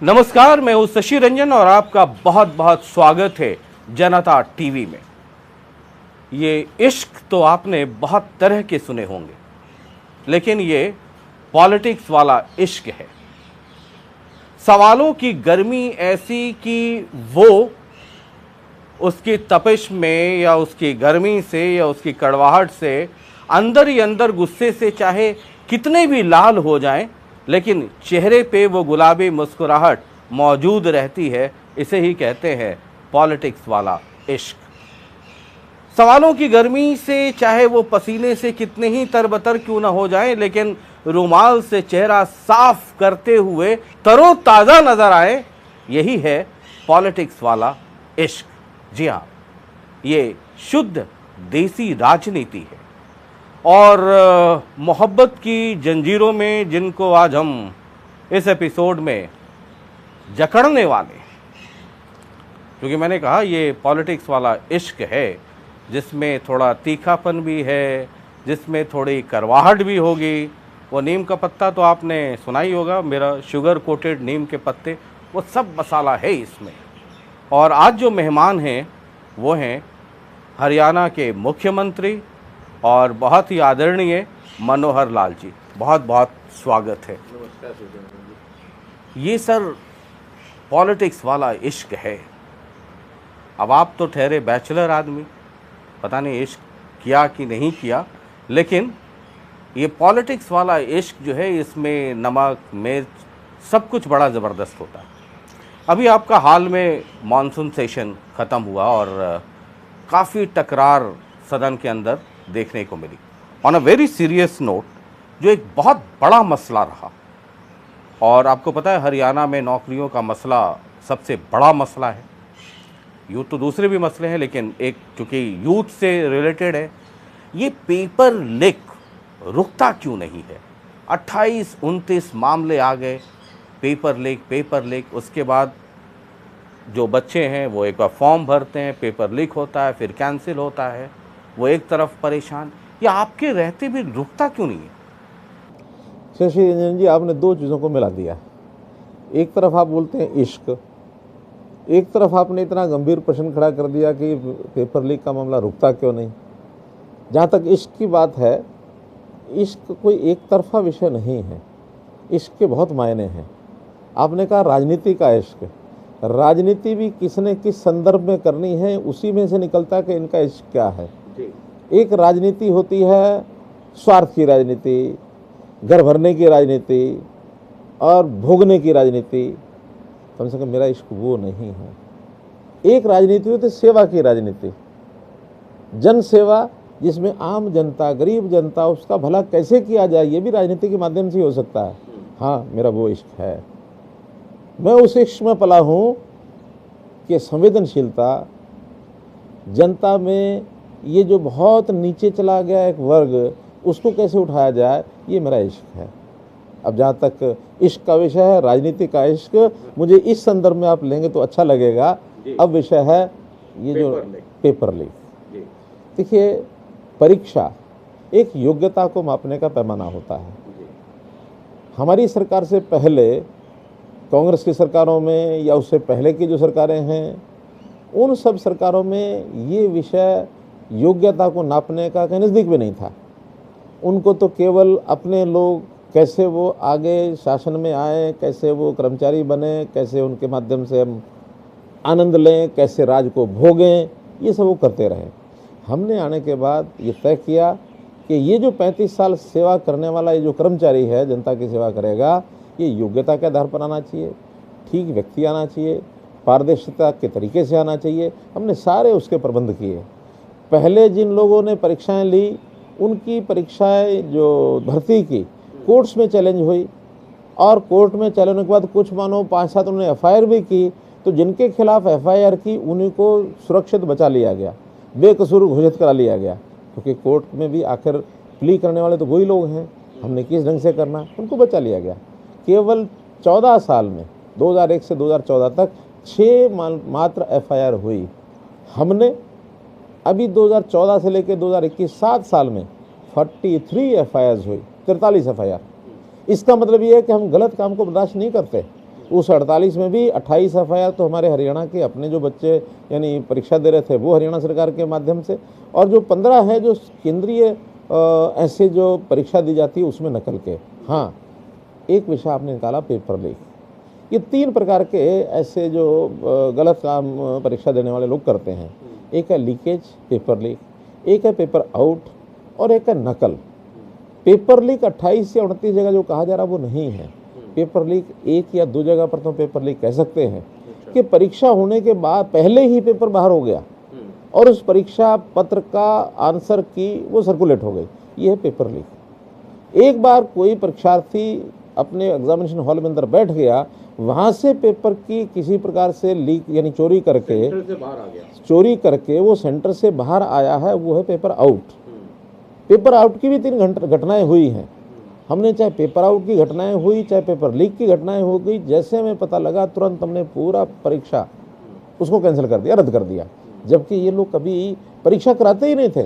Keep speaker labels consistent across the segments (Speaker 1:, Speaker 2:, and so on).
Speaker 1: नमस्कार, मैं हूं शशि रंजन और आपका बहुत बहुत स्वागत है जनता टीवी में। ये इश्क तो आपने बहुत तरह के सुने होंगे, लेकिन ये पॉलिटिक्स वाला इश्क है। सवालों की गर्मी ऐसी कि वो उसकी तपिश में या उसकी गर्मी से या उसकी कड़वाहट से अंदर ही अंदर गुस्से से चाहे कितने भी लाल हो जाएं, लेकिन चेहरे पे वो गुलाबी मुस्कुराहट मौजूद रहती है। इसे ही कहते हैं पॉलिटिक्स वाला इश्क। सवालों की गर्मी से चाहे वो पसीने से कितने ही तरबतर क्यों ना हो जाएं, लेकिन रुमाल से चेहरा साफ करते हुए तरोताज़ा नजर आए, यही है पॉलिटिक्स वाला इश्क। जी हाँ, ये शुद्ध देसी राजनीति है और मोहब्बत की जंजीरों में जिनको आज हम इस एपिसोड में जकड़ने वाले हैं, क्योंकि मैंने कहा ये पॉलिटिक्स वाला इश्क है जिसमें थोड़ा तीखापन भी है, जिसमें थोड़ी करवाहट भी होगी। वो नीम का पत्ता तो आपने सुना ही होगा, मेरा शुगर कोटेड नीम के पत्ते, वो सब मसाला है इसमें। और आज जो मेहमान हैं वो हैं हरियाणा के मुख्यमंत्री और बहुत ही आदरणीय मनोहर लाल जी। बहुत बहुत स्वागत है। ये सर पॉलिटिक्स वाला इश्क है। अब आप तो ठहरे बैचलर आदमी, पता नहीं इश्क किया कि नहीं किया, लेकिन ये पॉलिटिक्स वाला इश्क जो है इसमें नमक मिर्च सब कुछ बड़ा ज़बरदस्त होता है। अभी आपका हाल में मॉनसून सेशन ख़त्म हुआ और काफ़ी टकरार सदन के अंदर देखने को मिली। On a very serious note, जो एक बहुत बड़ा मसला रहा, और आपको पता है हरियाणा में नौकरियों का मसला सबसे बड़ा मसला है। यूथ तो दूसरे भी मसले हैं, लेकिन एक चूँकि यूथ से रिलेटेड है, ये पेपर लीक रुकता क्यों नहीं है। 28-29 मामले आ गए, पेपर लीक। उसके बाद जो बच्चे हैं वो एक बार फॉर्म भरते हैं, पेपर लीक होता है, फिर कैंसिल होता है, वो एक तरफ परेशान। ये आपके रहते भी रुकता क्यों नहीं है?
Speaker 2: शशि रंजन जी, आपने दो चीज़ों को मिला दिया। एक तरफ आप बोलते हैं इश्क, एक तरफ आपने इतना गंभीर प्रश्न खड़ा कर दिया कि पेपर लीक का मामला रुकता क्यों नहीं। जहाँ तक इश्क की बात है, इश्क कोई एक तरफा विषय नहीं है, इश्क के बहुत मायने हैं। आपने कहा राजनीति का इश्क, राजनीति भी किसने किस संदर्भ में करनी है उसी में से निकलता है कि इनका इश्क क्या है। एक राजनीति होती है स्वार्थ की राजनीति, घर भरने की राजनीति और भोगने की राजनीति। कम से कम मेरा इश्क वो नहीं है। एक राजनीति होती है सेवा की राजनीति, जन सेवा, जिसमें आम जनता, गरीब जनता, उसका भला कैसे किया जाए, ये भी राजनीति के माध्यम से हो सकता है। हाँ, मेरा वो इश्क है। मैं उस इश्क में पला हूँ कि संवेदनशीलता, जनता में ये जो बहुत नीचे चला गया एक वर्ग, उसको कैसे उठाया जाए, ये मेरा इश्क है। अब जहाँ तक इश्क का विषय है, राजनीति का इश्क, मुझे इस संदर्भ में आप लेंगे तो अच्छा लगेगा। अब विषय है ये जो पेपर लीक। देखिए, परीक्षा एक योग्यता को मापने का पैमाना होता है। हमारी सरकार से पहले कांग्रेस की सरकारों में या उससे पहले की जो सरकारें हैं, उन सब सरकारों में ये विषय योग्यता को नापने का कहीं नज़दीक भी नहीं था। उनको तो केवल अपने लोग कैसे वो आगे शासन में आए, कैसे वो कर्मचारी बने, कैसे उनके माध्यम से हम आनंद लें, कैसे राज को भोगें, ये सब वो करते रहे। हमने आने के बाद ये तय किया कि ये जो 35 साल सेवा करने वाला ये जो कर्मचारी है, जनता की सेवा करेगा, ये योग्यता के आधार पर आना चाहिए, ठीक व्यक्ति आना चाहिए, पारदर्शिता के तरीके से आना चाहिए। हमने सारे उसके प्रबंध किए। पहले जिन लोगों ने परीक्षाएं ली, उनकी परीक्षाएं जो भर्ती की कोर्ट्स में चैलेंज हुई, और कोर्ट में चैलेंज के बाद कुछ मानो 5-7 उन्होंने FIR भी की, तो जिनके खिलाफ FIR की उन्हीं को सुरक्षित बचा लिया गया, बेकसूर घोषित करा लिया गया, क्योंकि कोर्ट में भी आखिर प्ली करने वाले तो वही लोग हैं, हमने किस ढंग से करना, उनको बचा लिया गया। केवल 14 साल में 2001 से 2014 तक 6 मात्र FIR हुई। हमने अभी 2014 से लेकर 2021 7 साल में 43 FIR हुई, 43 FIR। इसका मतलब ये है कि हम गलत काम को बर्दाश्त नहीं करते। उस 48 में भी 28 एफआईआर तो हमारे हरियाणा के अपने जो बच्चे यानी परीक्षा दे रहे थे वो हरियाणा सरकार के माध्यम से, और जो 15 है जो केंद्रीय ऐसे जो परीक्षा दी जाती है उसमें नकल के। हाँ, एक विषय आपने निकाला पेपर लीक। ये 3 प्रकार के ऐसे जो गलत काम परीक्षा देने वाले लोग करते हैं। एक है लीकेज, पेपर लीक, एक है पेपर आउट और एक है नकल। पेपर लीक 28 या 29 जगह जो कहा जा रहा वो नहीं है। पेपर लीक 1 या 2 जगह पर तो पेपर लीक कह सकते हैं कि परीक्षा होने के बाद पहले ही पेपर बाहर हो गया और उस परीक्षा पत्र का आंसर की वो सर्कुलेट हो गई, ये है पेपर लीक। एक बार कोई परीक्षार्थी अपने एग्जामिनेशन हॉल में अंदर बैठ गया, वहाँ से पेपर की किसी प्रकार से लीक यानी चोरी करके वो सेंटर से बाहर आया है, वो है पेपर आउट। पेपर आउट की भी 3 घटनाएं हुई हैं। हमने चाहे पेपर आउट की घटनाएं हुई चाहे पेपर लीक की घटनाएं हो गई, जैसे हमें पता लगा तुरंत हमने पूरा परीक्षा उसको कैंसिल कर दिया, रद्द कर दिया। जबकि ये लोग कभी परीक्षा कराते ही नहीं थे,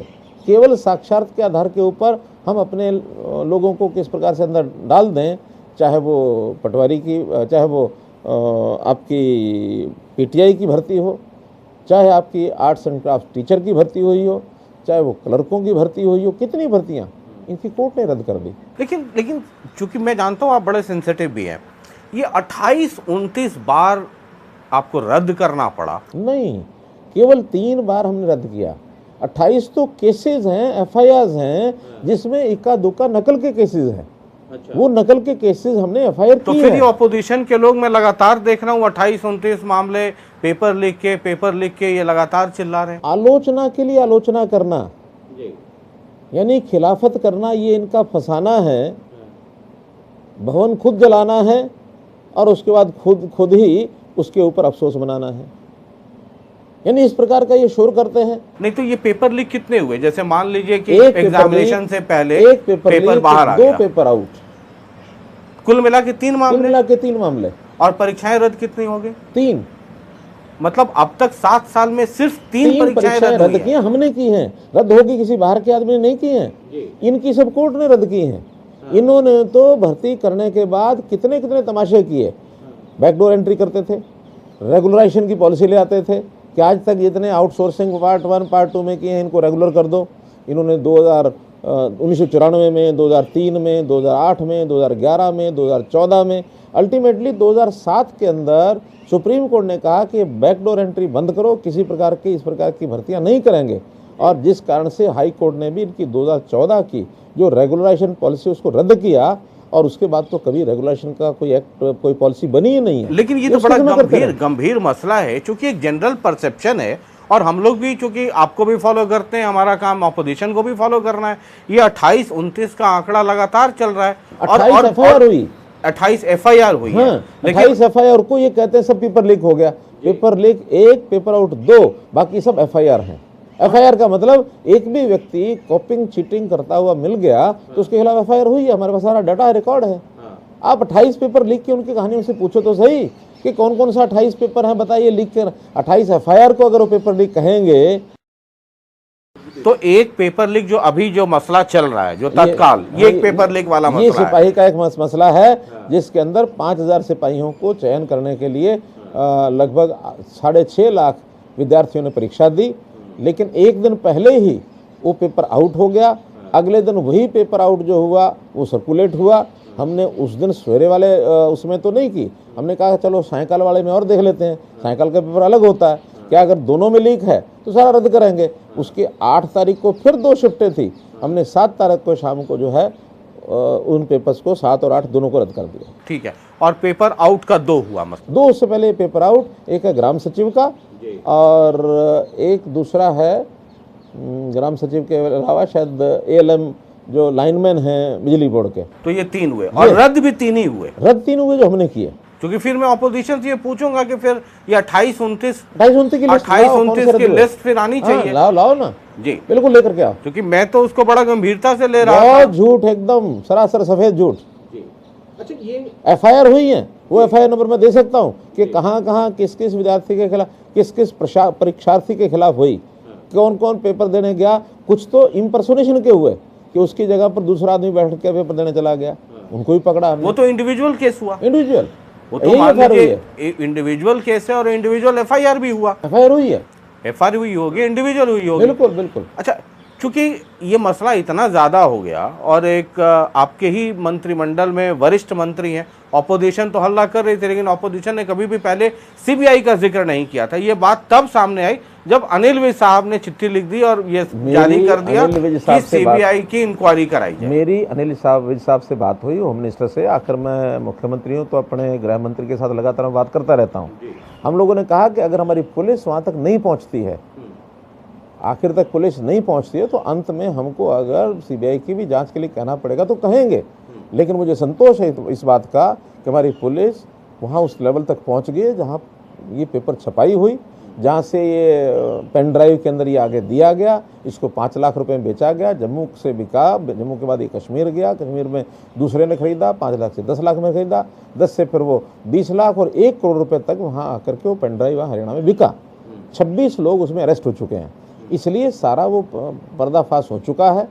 Speaker 2: केवल साक्षात के आधार के ऊपर हम अपने लोगों को किस प्रकार से अंदर डाल दें, चाहे वो पटवारी की, चाहे वो आपकी पीटीआई की भर्ती हो, चाहे आपकी आर्ट्स एंड क्राफ्ट टीचर की भर्ती हुई हो, चाहे वो क्लर्कों की भर्ती हुई हो, कितनी भर्तियाँ इनकी कोर्ट ने रद्द कर दी।
Speaker 1: लेकिन चूंकि मैं जानता हूँ आप बड़े सेंसिटिव भी हैं, ये 28-29 बार आपको रद्द करना पड़ा?
Speaker 2: नहीं, केवल 3 बार हमने रद्द किया। 28 तो केसेस हैं, एफआईआर हैं, जिसमें इक्का दुक्का नकल के केसेस हैं। अच्छा। वो नकल के केसेस हमने एफआईआर
Speaker 1: तो फिर ये ऑपोजिशन के लोग मैं लगातार देख रहा हूँ 28-29 मामले पेपर लीक के ये लगातार चिल्ला रहे हैं।
Speaker 2: आलोचना के लिए आलोचना करना यानी खिलाफत करना, ये इनका फसाना है। भवन खुद जलाना है और उसके बाद खुद ही उसके ऊपर अफसोस मनाना है, यानी इस प्रकार का ये शोर करते हैं।
Speaker 1: नहीं तो ये पेपर लीक कितने हुए? जैसे मान लीजिए कि एग्जामिनेशन से पहले
Speaker 2: एक पेपर बाहर आ गया, 2 पेपर आउट,
Speaker 1: कुल मिला के 3
Speaker 2: मामले।
Speaker 1: और परीक्षाएं रद्द कितनी हो गई?
Speaker 2: 3।
Speaker 1: मतलब अब तक 7 साल में सिर्फ 3 परीक्षाएं रद्द की हैं।
Speaker 2: हमने की हैं, रद्द होगी किसी बाहर के आदमी ने नहीं की हैं, इनकी सब कोर्ट ने रद्द की हैं। इन्होंने तो भर्ती करने के बाद कितने तमाशे किए। बैकडोर एंट्री करते थे, रेगुलराइजेशन की पॉलिसी ले आते थे कि आज तक जितने आउटसोर्सिंग पार्ट 1 पार्ट 2 में किए हैं इनको रेगुलर कर दो। इन्होंने 1994 में, 2003 में, 2008 में, 2011 में, 2014 में, अल्टीमेटली 2007 के अंदर सुप्रीम कोर्ट ने कहा कि बैकडोर एंट्री बंद करो, किसी प्रकार की इस प्रकार की भर्तियां नहीं करेंगे। और जिस कारण से हाई कोर्ट ने भी इनकी 2014 की जो रेगुलराइजेशन पॉलिसी उसको रद्द किया, और उसके बाद तो कभी रेगुलेशन का कोई एक्ट, कोई पॉलिसी बनी ही नहीं है।
Speaker 1: लेकिन ये तो बड़ा गंभीर मसला है, क्योंकि एक जनरल परसेप्शन है और हम लोग भी चूंकि आपको भी फॉलो करते हैं, हमारा काम ऑपोजिशन को भी फॉलो करना है। ये 28-29 का आंकड़ा लगातार चल रहा है।
Speaker 2: 28 एफआईआर हुई,
Speaker 1: 28 एफआईआर हुई है।
Speaker 2: 28 एफआईआर को ये कहते हैं सब पेपर लीक हो गया। पेपर लीक 1, पेपर आउट 2, बाकी सब एफआईआर हैं। एफआईआर का मतलब एक भी व्यक्ति कॉपिंग चीटिंग करता हुआ मिल गया तो उसके खिलाफ एफआईआर हुई है। हमारे पास सारा डाटा रिकॉर्ड है। आप 28 पेपर लीक की उनकी कहानी उनसे पूछो तो सही कि कौन कौन सा 28 पेपर है बताइए लीक कर। 28 एफआईआर को अगर वो पेपर लीक कहेंगे
Speaker 1: तो एक पेपर लीक जो मसला चल रहा है, जो तत्काल ये एक पेपर लीक वाला मसला है।
Speaker 2: ये सिपाही का एक मसला है जिसके अंदर 5000 सिपाहियों को चयन करने के लिए लगभग 6.5 लाख विद्यार्थियों ने परीक्षा दी, लेकिन एक दिन पहले ही वो पेपर आउट हो गया। अगले दिन वही पेपर आउट जो हुआ वो सर्कुलेट हुआ। हमने उस दिन सवेरे वाले उसमें तो नहीं की, हमने कहा चलो सायकाल वाले में और देख लेते हैं, सायकाल का पेपर अलग होता है, क्या अगर दोनों में लीक है तो सारा रद्द करेंगे। उसके 8 तारीख को फिर 2 शिफ्टें थी, हमने 7 तारीख को शाम को जो है उन पेपर्स को 7 और 8 दोनों को रद्द कर दिया।
Speaker 1: ठीक है। और पेपर आउट का 2 हुआ, मतलब
Speaker 2: 2 उससे पहले पेपर आउट, एक है ग्राम सचिव का और एक दूसरा है ग्राम सचिव के अलावा शायद एएलएम जो लाइनमैन हैं बिजली बोर्ड के।
Speaker 1: तो ये 3 हुए और रद्द भी 3 ही हुए।
Speaker 2: रद्द 3 हुए जो हमने किए।
Speaker 1: क्योंकि फिर मैं ऑपोजिशन से ये पूछूंगा कि फिर ये 28-29
Speaker 2: की
Speaker 1: लिस्ट फिर आनी चाहिए।
Speaker 2: लाओ ना
Speaker 1: जी,
Speaker 2: बिल्कुल लेकर के आओ,
Speaker 1: क्योंकि मैं तो उसको बड़ा गंभीरता से ले रहा हूँ।
Speaker 2: झूठ, एकदम सरासर सफेद झूठ। अच्छा, ये एफआईआर हुई है, वो एफआईआर नंबर मैं दे सकता हूँ कि कहाँ किस किस विद्यार्थी के खिलाफ, किस किस परीक्षार्थी के खिलाफ हुई, कौन कौन पेपर देने गया। कुछ तो इम्पर्सोनेशन के हुए कि उसकी जगह पर दूसरा आदमी बैठ के पेपर देने चला गया, उनको भी पकड़ा हमने।
Speaker 1: वो तो इंडिविजुअल केस हुआ।
Speaker 2: इंडिविजुअल
Speaker 1: वो तो
Speaker 2: यही
Speaker 1: मान
Speaker 2: FIR हुई
Speaker 1: लीजिए इंडिविजुअल केस है और इंडिविजुअल FIR भी हुआ,
Speaker 2: FIR हुई है,
Speaker 1: FIR हुई होगी, इंडिविजुअल हुई होगी।
Speaker 2: बिल्कुल बिल्कुल।
Speaker 1: अच्छा, चूंकि ये मसला इतना ज़्यादा हो गया और एक आपके ही मंत्रिमंडल में वरिष्ठ मंत्री हैं, ऑपोजिशन तो हल्ला कर रही थी, लेकिन ऑपोजिशन ने कभी भी पहले CBI का जिक्र नहीं किया था। ये बात तब सामने आई जब अनिल विज साहब ने चिट्ठी लिख दी और ये जारी कर दिया कि CBI की इंक्वायरी कराई जाए।
Speaker 2: मेरी अनिल विज साहब से बात हुई, होम मिनिस्टर से। आखिर मैं मुख्यमंत्री हूँ तो अपने गृह मंत्री के साथ लगातार मैं बात करता रहता हूँ। हम लोगों ने कहा कि अगर हमारी पुलिस वहाँ तक नहीं पहुँचती है, आखिर तक पुलिस नहीं पहुंचती है, तो अंत में हमको अगर CBI की भी जांच के लिए कहना पड़ेगा तो कहेंगे। लेकिन मुझे संतोष है इस बात का कि हमारी पुलिस वहां उस लेवल तक पहुंच गई है जहां ये पेपर छपाई हुई, जहां से ये पेन ड्राइव के अंदर ये आगे दिया गया, इसको 5 लाख रुपए में बेचा गया, जम्मू से बिका, जम्मू के बाद ये कश्मीर गया, कश्मीर में दूसरे ने खरीदा, 5 लाख से 10 लाख में खरीदा, 10 से फिर वो 20 लाख और 1 करोड़ रुपए तक वहाँ आकर के वो पेन ड्राइव हरियाणा में बिका। 26 लोग उसमें अरेस्ट हो चुके हैं, इसलिए सारा वो पर्दाफाश हो चुका है।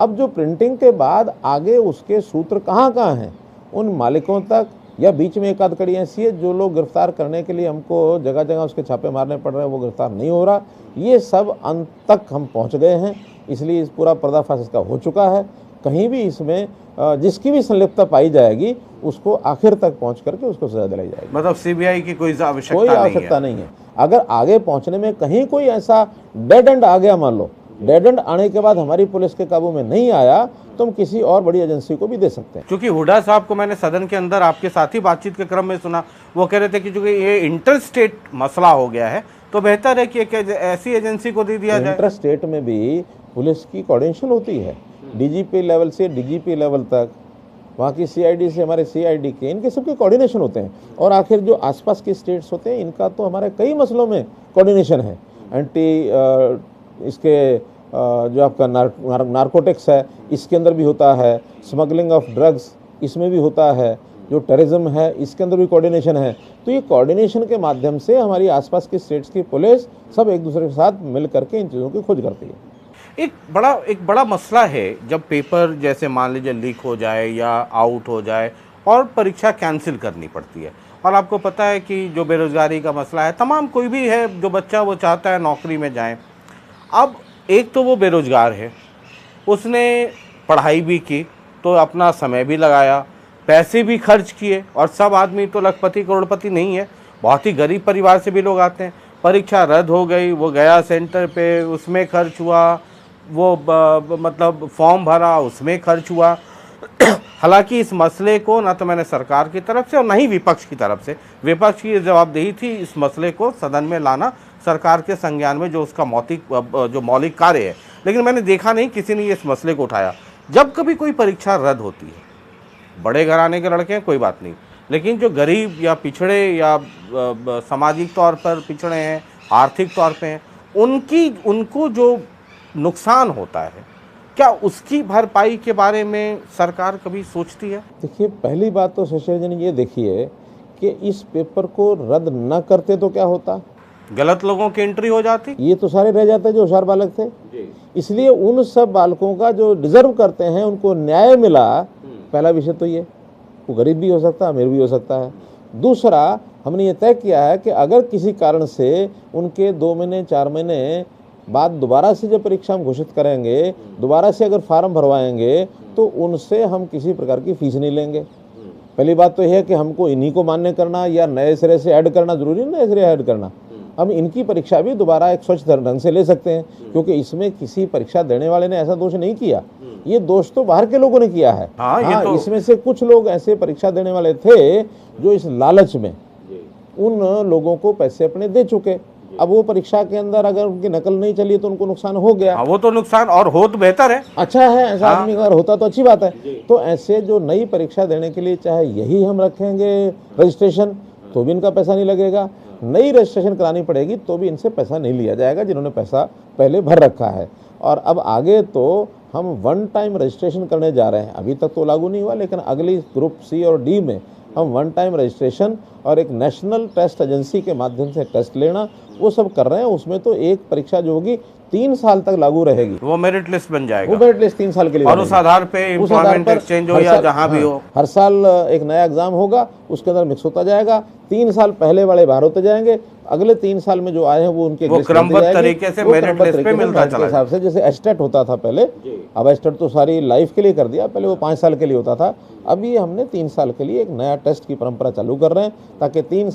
Speaker 2: अब जो प्रिंटिंग के बाद आगे उसके सूत्र कहाँ कहाँ हैं, उन मालिकों तक, या बीच में एक आध कड़ी ऐसी है जो लोग गिरफ्तार करने के लिए हमको जगह जगह उसके छापे मारने पड़ रहे हैं, वो गिरफ्तार नहीं हो रहा। ये सब अंत तक हम पहुँच गए हैं, इसलिए इस पूरा पर्दाफाश इसका हो चुका है। कहीं भी इसमें जिसकी भी संलिप्तता पाई जाएगी उसको आखिर तक पहुँच करके उसको सजा दिलाई जाएगी।
Speaker 1: मतलब CBI की कोई आवश्यकता
Speaker 2: नहीं है। अगर आगे पहुंचने में कहीं कोई ऐसा डेड एंड आ गया, मान लो डेड एंड आने के बाद हमारी पुलिस के काबू में नहीं आया, तो हम किसी और बड़ी एजेंसी को भी दे सकते हैं।
Speaker 1: क्योंकि हुड्डा साहब को मैंने सदन के अंदर आपके साथ ही बातचीत के क्रम में सुना, वो कह रहे थे कि चूंकि ये इंटर स्टेट मसला हो गया है तो बेहतर है कि एक ऐसी एजेंसी को दे दिया जाए।
Speaker 2: इंटर स्टेट में भी पुलिस की कोऑर्डिनेशन होती है, DGP लेवल से DGP लेवल तक, वहाँ की CID से हमारे CID के, इनके सबके कोऑर्डिनेशन होते हैं। और आखिर जो आसपास के स्टेट्स होते हैं इनका तो हमारे कई मसलों में कोऑर्डिनेशन है। इसके जो आपका नारकोटिक्स है इसके अंदर भी होता है, स्मगलिंग ऑफ ड्रग्स इसमें भी होता है, जो टेररिज्म है इसके अंदर भी कोऑर्डिनेशन है। तो ये कोऑर्डिनेशन के माध्यम से हमारी आसपास की स्टेट्स की पुलिस सब एक दूसरे के साथ मिल करके इन चीज़ों की खोज करती है।
Speaker 1: एक बड़ा मसला है जब पेपर जैसे मान लीजिए लीक हो जाए या आउट हो जाए और परीक्षा कैंसिल करनी पड़ती है। और आपको पता है कि जो बेरोजगारी का मसला है, तमाम कोई भी है जो बच्चा वो चाहता है नौकरी में जाए। अब एक तो वो बेरोजगार है, उसने पढ़ाई भी की तो अपना समय भी लगाया, पैसे भी खर्च किए, और सब आदमी तो लखपति करोड़पति नहीं है, बहुत ही गरीब परिवार से भी लोग आते हैं। परीक्षा रद्द हो गई, वो गया सेंटर पे, उसमें खर्च हुआ, वो मतलब फॉर्म भरा, उसमें खर्च हुआ। हालांकि इस मसले को ना तो मैंने सरकार की तरफ से और ना ही विपक्ष की तरफ से, विपक्ष की जवाबदेही थी इस मसले को सदन में लाना, सरकार के संज्ञान में जो उसका मौलिक कार्य है, लेकिन मैंने देखा नहीं किसी ने इस मसले को उठाया। जब कभी कोई परीक्षा रद्द होती है, बड़े घराने के लड़के हैं कोई बात नहीं, लेकिन जो गरीब या पिछड़े या सामाजिक तौर पर पिछड़े हैं, आर्थिक तौर पे हैं, उनको जो नुकसान होता है, क्या उसकी भरपाई के बारे में सरकार कभी सोचती है?
Speaker 2: देखिए, पहली बात तो शशि जी ये देखिए कि इस पेपर को रद्द न करते तो क्या होता,
Speaker 1: गलत लोगों की एंट्री हो जाती,
Speaker 2: ये तो सारे रह जाते जो होशियार बालक थे। इसलिए उन सब बालकों का जो डिजर्व करते हैं उनको न्याय मिला, पहला विषय तो ये, वो गरीब भी हो सकता है, अमीर भी हो सकता है। दूसरा, हमने ये तय किया है कि अगर किसी कारण से उनके 2 महीने 4 महीने बाद दोबारा से जब परीक्षा हम घोषित करेंगे, दोबारा से अगर फार्म भरवाएंगे तो उनसे हम किसी प्रकार की फीस नहीं लेंगे। पहली बात तो यह है कि हमको इन्हीं को मान्य करना या नए सिरे से ऐड करना जरूरी नहीं, नए सिरे ऐड करना, हम इनकी परीक्षा भी दोबारा एक स्वच्छ ढंग से ले सकते हैं, क्योंकि इसमें किसी परीक्षा देने वाले ने ऐसा दोष नहीं किया, ये दोष तो बाहर के लोगों ने किया है। हाँ, इसमें से कुछ लोग ऐसे परीक्षा देने वाले थे जो इस लालच में उन लोगों को पैसे अपने दे चुके। अब वो परीक्षा के अंदर अगर उनकी नकल नहीं चली तो उनको नुकसान हो गया।
Speaker 1: वो तो नुकसान, और हो तो बेहतर है,
Speaker 2: अच्छा है, ऐसा आदमी अगर होता तो अच्छी बात है। तो ऐसे जो नई परीक्षा देने के लिए चाहे यही हम रखेंगे रजिस्ट्रेशन, तो भी इनका पैसा नहीं लगेगा, नई रजिस्ट्रेशन करानी पड़ेगी तो भी इनसे पैसा नहीं लिया जाएगा जिन्होंने पैसा पहले भर रखा है। और अब आगे तो हम 1 टाइम रजिस्ट्रेशन करने जा रहे हैं, अभी तक तो लागू नहीं हुआ, लेकिन अगली ग्रुप C और D में हम 1 टाइम रजिस्ट्रेशन और एक नेशनल टेस्ट एजेंसी के माध्यम से टेस्ट लेना, वो सब कर रहे हैं। उसमें तो एक परीक्षा जो होगी 3 साल तक लागू रहेगी।
Speaker 1: वो मेरिट लिस्ट बन जाएगा,
Speaker 2: वो मेरिट लिस्ट 3 साल के लिए
Speaker 1: और उस आधार पे एम्प्लॉयमेंट एक्सचेंज हो या जहां भी हो,
Speaker 2: हर साल एक नया एग्जाम होगा, उसके अंदर मिक्स होता जाएगा। 3 साल पहले वाले बाहर होते जाएंगे, अगले 3 साल में जो आए हैं वो उनके
Speaker 1: क्रमबद्ध तरीके से मेरिट लिस्ट पे मिलता चला
Speaker 2: हिसाब से। जैसे एस्टेट होता था पहले, अब एस्टेट तो सारी लाइफ के लिए कर दिया, पहले वो 5 साल के लिए होता था। अभी हमने 3 साल के लिए एक नया टेस्ट की परंपरा चालू कर रहे हैं, ताकि 3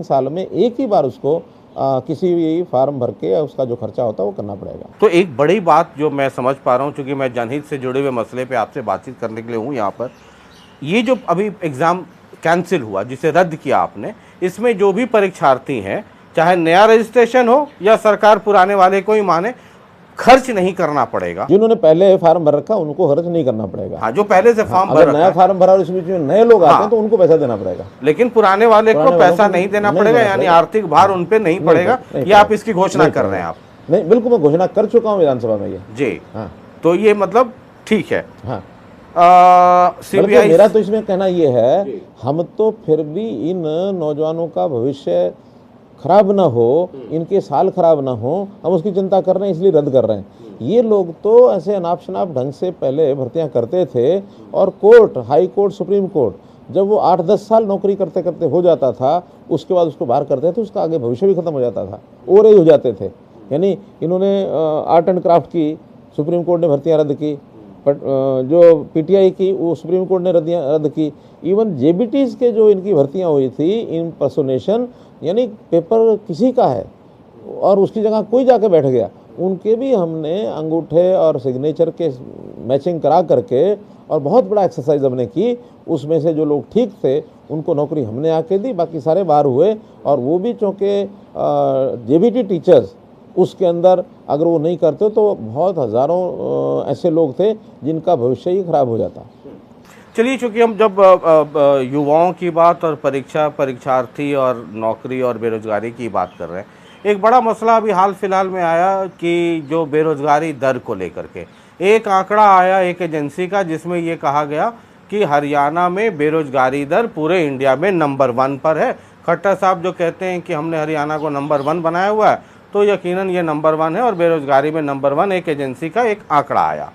Speaker 2: साल में एक ही बार उसको किसी भी फार्म भर के उसका जो खर्चा होता है वो करना पड़ेगा।
Speaker 1: तो एक बड़ी बात जो मैं समझ पा रहा हूँ, क्योंकि मैं जनहित से जुड़े हुए मसले पे आपसे बातचीत करने के लिए हूँ यहाँ पर, ये जो अभी एग्ज़ाम कैंसिल हुआ, जिसे रद्द किया आपने, इसमें जो भी परीक्षार्थी हैं, चाहे नया रजिस्ट्रेशन हो या सरकार पुराने वाले को ही माने, खर्च नहीं करना पड़ेगा।
Speaker 2: जिन्होंने पहले फार्म भर रखा उनको खर्च नहीं करना पड़ेगा।
Speaker 1: हाँ, जो पहले से फॉर्म भर
Speaker 2: अगर नया फार्म भरा और इस बीच में नए लोग आते हैं तो उनको पैसा देना पड़ेगा,
Speaker 1: लेकिन पुराने वाले को पैसा नहीं देना पड़ेगा, यानी आर्थिक भार उन पे नहीं पड़ेगा। ये आप इसकी घोषणा कर रहे हैं? आप
Speaker 2: नहीं, बिल्कुल मैं घोषणा कर चुका हूँ विधानसभा में ये
Speaker 1: जी। तो ये मतलब ठीक है।
Speaker 2: हाँ,
Speaker 1: सीबीआई,
Speaker 2: मेरा तो इसमें कहना ये है, हम तो फिर भी इन नौजवानों का भविष्य खराब ना हो, इनके साल खराब ना हो, हम उसकी चिंता कर रहे हैं, इसलिए रद्द कर रहे हैं। ये लोग तो ऐसे अनाप शनाप ढंग से पहले भर्तियां करते थे, और court, high court, supreme court, जब वो 8-10 साल नौकरी करते करते हो जाता था, उसके बाद उसको बाहर करते थे, उसका आगे भविष्य भी खत्म हो जाता था, ओवर एज हो जाते थे। यानी इन्होंने आर्ट एंड क्राफ्ट की, सुप्रीम कोर्ट ने भर्तियाँ रद्द की, बट जो पीटीआई की वो सुप्रीम कोर्ट ने रद्द की। इवन जेबीटीज़ के जो इनकी भर्तियां हुई थी, इम्पर्सोनेशन, यानी पेपर किसी का है और उसकी जगह कोई जाके बैठ गया, उनके भी हमने अंगूठे और सिग्नेचर के मैचिंग करा करके, और बहुत बड़ा एक्सरसाइज हमने की। उसमें से जो लोग ठीक थे उनको नौकरी हमने आके दी, बाकी सारे बाहर हुए। और वो भी चूँकि जेबीटी टीचर्स, उसके अंदर अगर वो नहीं करते तो बहुत हज़ारों ऐसे लोग थे जिनका भविष्य ही खराब हो जाता।
Speaker 1: चलिए, चूंकि हम जब युवाओं की बात और परीक्षार्थी और नौकरी और बेरोजगारी की बात कर रहे हैं, एक बड़ा मसला अभी हाल फिलहाल में आया कि जो बेरोजगारी दर को लेकर के एक आंकड़ा आया एक एजेंसी का, जिसमें ये कहा गया कि हरियाणा में बेरोजगारी दर पूरे इंडिया में नंबर 1 पर है। खट्टर साहब जो कहते हैं कि हमने हरियाणा को नंबर 1 बनाया हुआ है, तो यकीनन ये नंबर 1 है, और बेरोजगारी में नंबर 1 एक एजेंसी का एक आंकड़ा आया।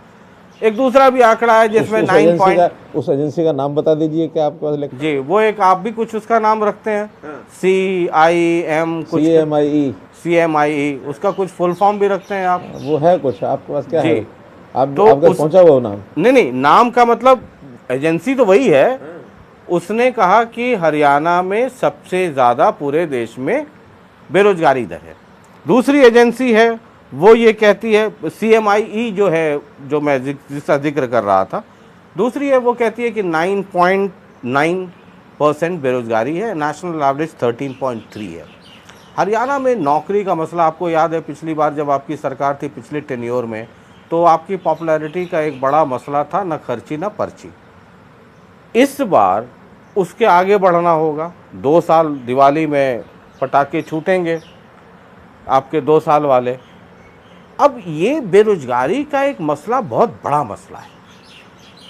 Speaker 1: एक दूसरा भी आंकड़ा है जिसमें 9 पॉइंट,
Speaker 2: उस एजेंसी का नाम बता दीजिए क्या आपके पास?
Speaker 1: जी, वो एक, आप भी कुछ उसका नाम रखते हैं, CIM कुछ, CMIE, उसका कुछ फुल फॉर्म भी रखते हैं आप?
Speaker 2: वो है कुछ आपके पास? क्या है आप
Speaker 1: तो
Speaker 2: आपका पहुंचा हुआ नाम?
Speaker 1: नहीं, नाम का मतलब एजेंसी तो वही है। उसने कहा कि हरियाणा में सबसे ज़्यादा पूरे देश में बेरोजगारी दर है। दूसरी एजेंसी है वो ये कहती है, CMIE जो है, जो मैं जिसका जिक्र कर रहा था, दूसरी है वो कहती है कि 9.9% बेरोजगारी है, नेशनल एवरेज 13.3 है। हरियाणा में नौकरी का मसला, आपको याद है पिछली बार जब आपकी सरकार थी, पिछले टेन्योर में, तो आपकी पॉपुलैरिटी का एक बड़ा मसला था, न खर्ची न पर्ची। इस बार उसके आगे बढ़ना होगा। 2 साल दिवाली में पटाखे छूटेंगे आपके 2 साल वाले। अब ये बेरोजगारी का एक मसला बहुत बड़ा मसला है,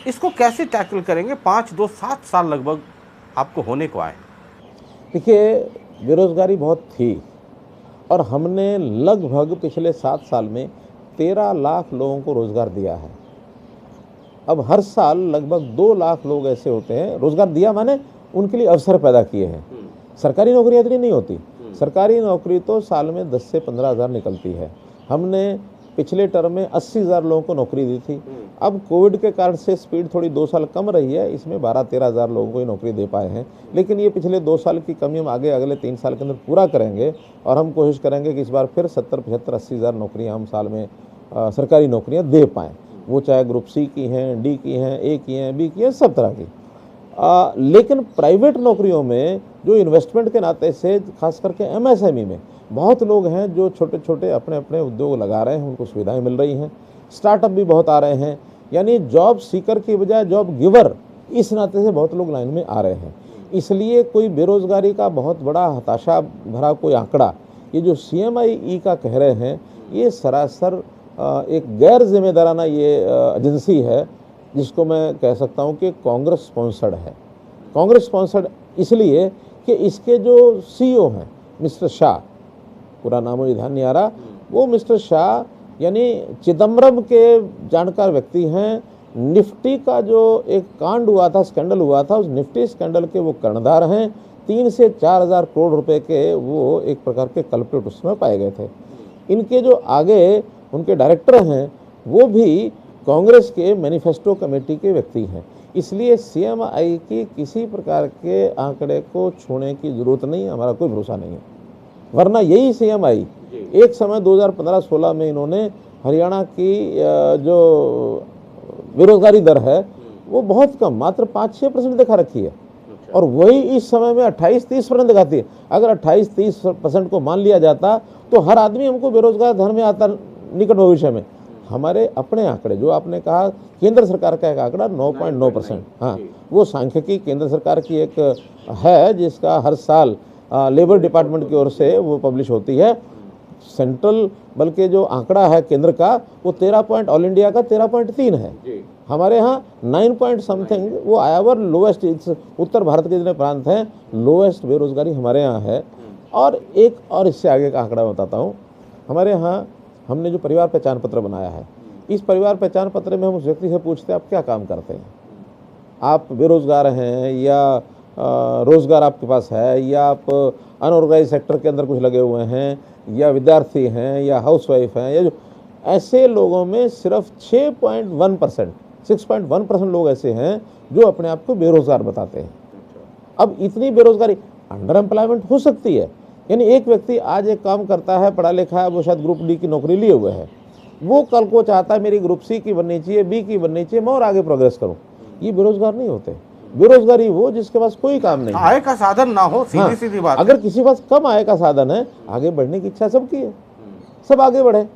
Speaker 1: इसको कैसे टैकल करेंगे? 7 साल लगभग आपको होने को आए।
Speaker 2: देखिए, बेरोजगारी बहुत थी, और हमने लगभग पिछले 7 साल में 13 लाख लोगों को रोज़गार दिया है। अब हर साल लगभग 2 लाख लोग ऐसे होते हैं, रोज़गार दिया माने उनके लिए अवसर पैदा किए हैं। सरकारी नौकरी इतनी नहीं होती, सरकारी नौकरी तो साल में 10 से 15 हज़ार निकलती है। हमने पिछले टर्म में 80,000 लोगों को नौकरी दी थी। अब कोविड के कारण से स्पीड थोड़ी 2 साल कम रही है, इसमें 12-13 हज़ार लोगों को ही नौकरी दे पाए हैं। लेकिन ये पिछले 2 साल की कमी हम आगे अगले 3 साल के अंदर पूरा करेंगे, और हम कोशिश करेंगे कि इस बार फिर 70, 75, 80 हज़ार नौकरियाँ हम साल में सरकारी नौकरियाँ दे पाएँ। वो चाहे ग्रुप C की हैं, D की हैं, A की हैं, B की हैं, सब तरह की। लेकिन प्राइवेट नौकरियों में जो इन्वेस्टमेंट के नाते से, खास करके MSME में बहुत लोग हैं जो छोटे छोटे अपने अपने उद्योग लगा रहे हैं, उनको सुविधाएं मिल रही हैं। स्टार्टअप भी बहुत आ रहे हैं, यानी जॉब सीकर की बजाय जॉब गिवर, इस नाते से बहुत लोग लाइन में आ रहे हैं। इसलिए कोई बेरोजगारी का बहुत बड़ा हताशा भरा कोई आंकड़ा, ये जो CMIE का कह रहे हैं, ये सरासर एक गैर जिम्मेदाराना ये एजेंसी है, जिसको मैं कह सकता हूँ कि कांग्रेस स्पॉन्सर्ड है। कांग्रेस स्पॉन्सर्ड इसलिए कि इसके जो CEO हैं मिस्टर शाह, पूरा नाम मुझे ध्यान नहीं आ रहा, वो मिस्टर शाह यानी चिदम्बरम के जानकार व्यक्ति हैं। निफ्टी का जो एक कांड हुआ था, स्कैंडल हुआ था, उस निफ्टी स्कैंडल के वो कर्णधार हैं। 3 से 4 हज़ार करोड़ रुपए के वो एक प्रकार के कल्प्रिट उसमें पाए गए थे। इनके जो आगे उनके डायरेक्टर हैं वो भी कांग्रेस के मैनिफेस्टो कमेटी के व्यक्ति हैं। इसलिए सीएमआई की किसी प्रकार के आंकड़े को छूने की जरूरत नहीं है, हमारा कोई भरोसा नहीं है। वरना यही सीएमआई एक समय 2015-16 में इन्होंने हरियाणा की जो बेरोजगारी दर है वो बहुत कम, मात्र 5-6% दिखा रखी है, और वही इस समय में 28-30% दिखाती है। अगर 28-30% को मान लिया जाता तो हर आदमी हमको बेरोजगार धन में आता निकट भविष्य में। हमारे अपने आंकड़े जो आपने कहा, केंद्र सरकार का एक आंकड़ा 9.9%, हाँ, वो सांख्यिकी केंद्र सरकार की एक है जिसका हर साल लेबर डिपार्टमेंट की ओर से वो पब्लिश होती है। सेंट्रल बल्कि जो आंकड़ा है केंद्र का वो 13 ऑल इंडिया का 13.3 है। हमारे यहाँ 9 पॉइंट समथिंग वो आया हुआ लोएस्ट, उत्तर भारत के जितने प्रांत हैं लोएस्ट बेरोजगारी हमारे यहाँ है। और एक और इससे आगे का आंकड़ा बताता हूँ। हमारे यहाँ हमने जो परिवार पहचान पत्र बनाया है, इस परिवार पहचान पत्र में हम उस व्यक्ति से पूछते हैं आप क्या काम करते हैं, आप बेरोजगार हैं या रोजगार आपके पास है, या आप अनऑर्गेनाइज सेक्टर के अंदर कुछ लगे हुए हैं, या विद्यार्थी हैं, या हाउसवाइफ हैं, या जो ऐसे लोगों में सिर्फ 6.1% लोग ऐसे हैं जो अपने आप को बेरोजगार बताते हैं। अब इतनी बेरोजगारी, अंडर एम्प्लॉयमेंट हो सकती है, यानी एक व्यक्ति आज एक काम करता है, पढ़ा लिखा है, वो शायद ग्रुप डी की नौकरी लिए हुए है, वो कल को चाहता है मेरी ग्रुप सी की बननी चाहिए, बी की बननी चाहिए, मैं और आगे प्रोग्रेस करूं। ये बेरोजगार नहीं होते। बेरोजगारी वो जिसके पास कोई काम नहीं,
Speaker 1: आय का साधन ना हो, सीधी सीधी बात।
Speaker 2: अगर किसी पास कम आय का साधन है, आगे बढ़ने की इच्छा सबकी है, सब आगे बढ़े।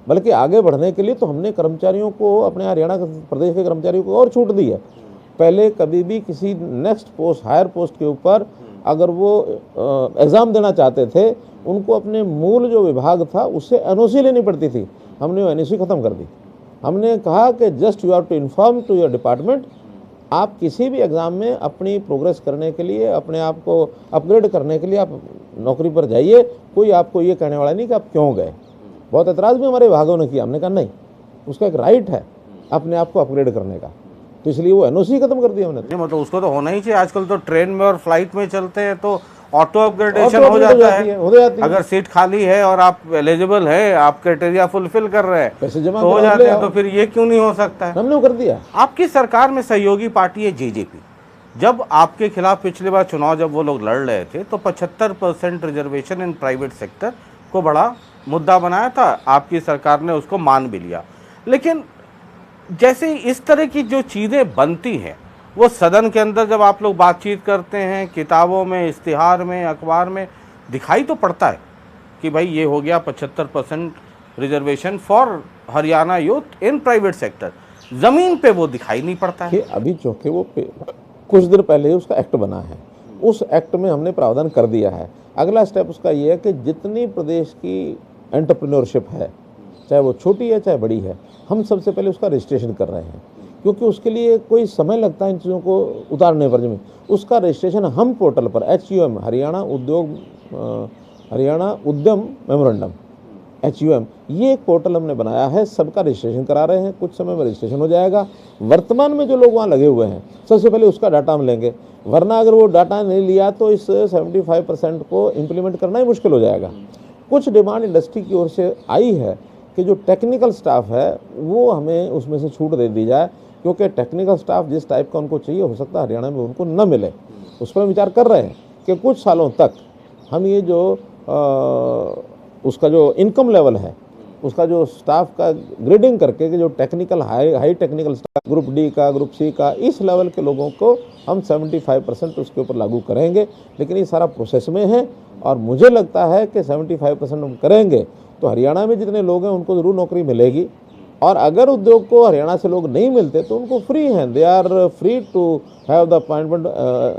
Speaker 2: बल्कि आगे बढ़ने के लिए तो हमने कर्मचारियों को, अपने हरियाणा प्रदेश के कर्मचारियों को और छूट दी है। पहले कभी भी किसी नेक्स्ट पोस्ट, हायर पोस्ट के ऊपर अगर वो एग्ज़ाम देना चाहते थे, उनको अपने मूल जो विभाग था उससे एनओसी लेनी पड़ती थी। हमने वो एनओसी ख़त्म कर दी। हमने कहा कि just you have to inform to your department, आप किसी भी एग्ज़ाम में अपनी प्रोग्रेस करने के लिए, अपने आप को अपग्रेड करने के लिए आप नौकरी पर जाइए, कोई आपको ये कहने वाला नहीं कि आप क्यों गए। बहुत एतराज़ भी हमारे विभागों ने किया, हमने कहा नहीं, उसका एक राइट है अपने आप को अपग्रेड करने का, तो इसलिए वो एनओसी खत्म कर दिया हमने।
Speaker 1: मतलब उसको तो होना ही चाहिए। आजकल तो ट्रेन में और फ्लाइट में चलते हैं तो ऑटो अपग्रेडेशन हो जाता है। अगर सीट खाली है और आप एलिजिबल है, आप क्राइटेरिया फुलफिल कर रहे हैं,
Speaker 2: पैसे जमा
Speaker 1: तो हो जाते हैं। तो फिर ये क्यों नहीं हो सकता है?
Speaker 2: हमने वो कर दिया।
Speaker 1: आपकी सरकार में सहयोगी पार्टी है जेजेपी। जब आपके खिलाफ पिछली बार चुनाव जब वो लोग लड़ रहे थे तो 75% रिजर्वेशन इन प्राइवेट सेक्टर को बड़ा मुद्दा बनाया था। आपकी सरकार ने उसको मान भी लिया। लेकिन जैसे इस तरह की जो चीज़ें बनती हैं, वो सदन के अंदर जब आप लोग बातचीत करते हैं, किताबों में, इश्तिहार में, अखबार में दिखाई तो पड़ता है कि भाई ये हो गया 75% reservation for Haryana youth in private sector. ज़मीन पे वो दिखाई नहीं पड़ता है।
Speaker 2: अभी चूँकि वो कुछ दिन पहले ही उसका एक्ट बना है, उस एक्ट में हमने प्रावधान कर दिया है। अगला स्टेप उसका ये है कि जितनी प्रदेश की एंटरप्रेन्योरशिप है, चाहे वो छोटी है चाहे बड़ी है, हम सबसे पहले उसका रजिस्ट्रेशन कर रहे हैं, क्योंकि उसके लिए कोई समय लगता है इन चीज़ों को उतारने पर जमीन। उसका रजिस्ट्रेशन हम पोर्टल पर HUM, हरियाणा उद्यम मेमोरेंडम, HUM, ये एक पोर्टल हमने बनाया है, सबका रजिस्ट्रेशन करा रहे हैं। कुछ समय में रजिस्ट्रेशन हो जाएगा। वर्तमान में जो लोग वहाँ लगे हुए हैं, सबसे पहले उसका डाटा हम लेंगे, वरना अगर वो डाटा नहीं लिया तो इस 75% को इम्प्लीमेंट करना ही मुश्किल हो जाएगा। कुछ डिमांड इंडस्ट्री की ओर से आई है कि जो टेक्निकल स्टाफ है वो हमें उसमें से छूट दे दी जाए, क्योंकि टेक्निकल स्टाफ जिस टाइप का उनको चाहिए हो सकता है हरियाणा में उनको न मिले। उस पर विचार कर रहे हैं कि कुछ सालों तक हम ये जो उसका जो इनकम लेवल है, उसका जो स्टाफ का ग्रेडिंग करके कि जो technical high technical staff, group D का, ग्रुप सी का, इस लेवल के लोगों को हम 75% उसके ऊपर लागू करेंगे। लेकिन ये सारा प्रोसेस में है और मुझे लगता है कि 75% हम करेंगे तो हरियाणा में जितने लोग हैं उनको ज़रूर नौकरी मिलेगी। और अगर उद्योग को हरियाणा से लोग नहीं मिलते तो उनको फ्री हैं, they are free to have the appointment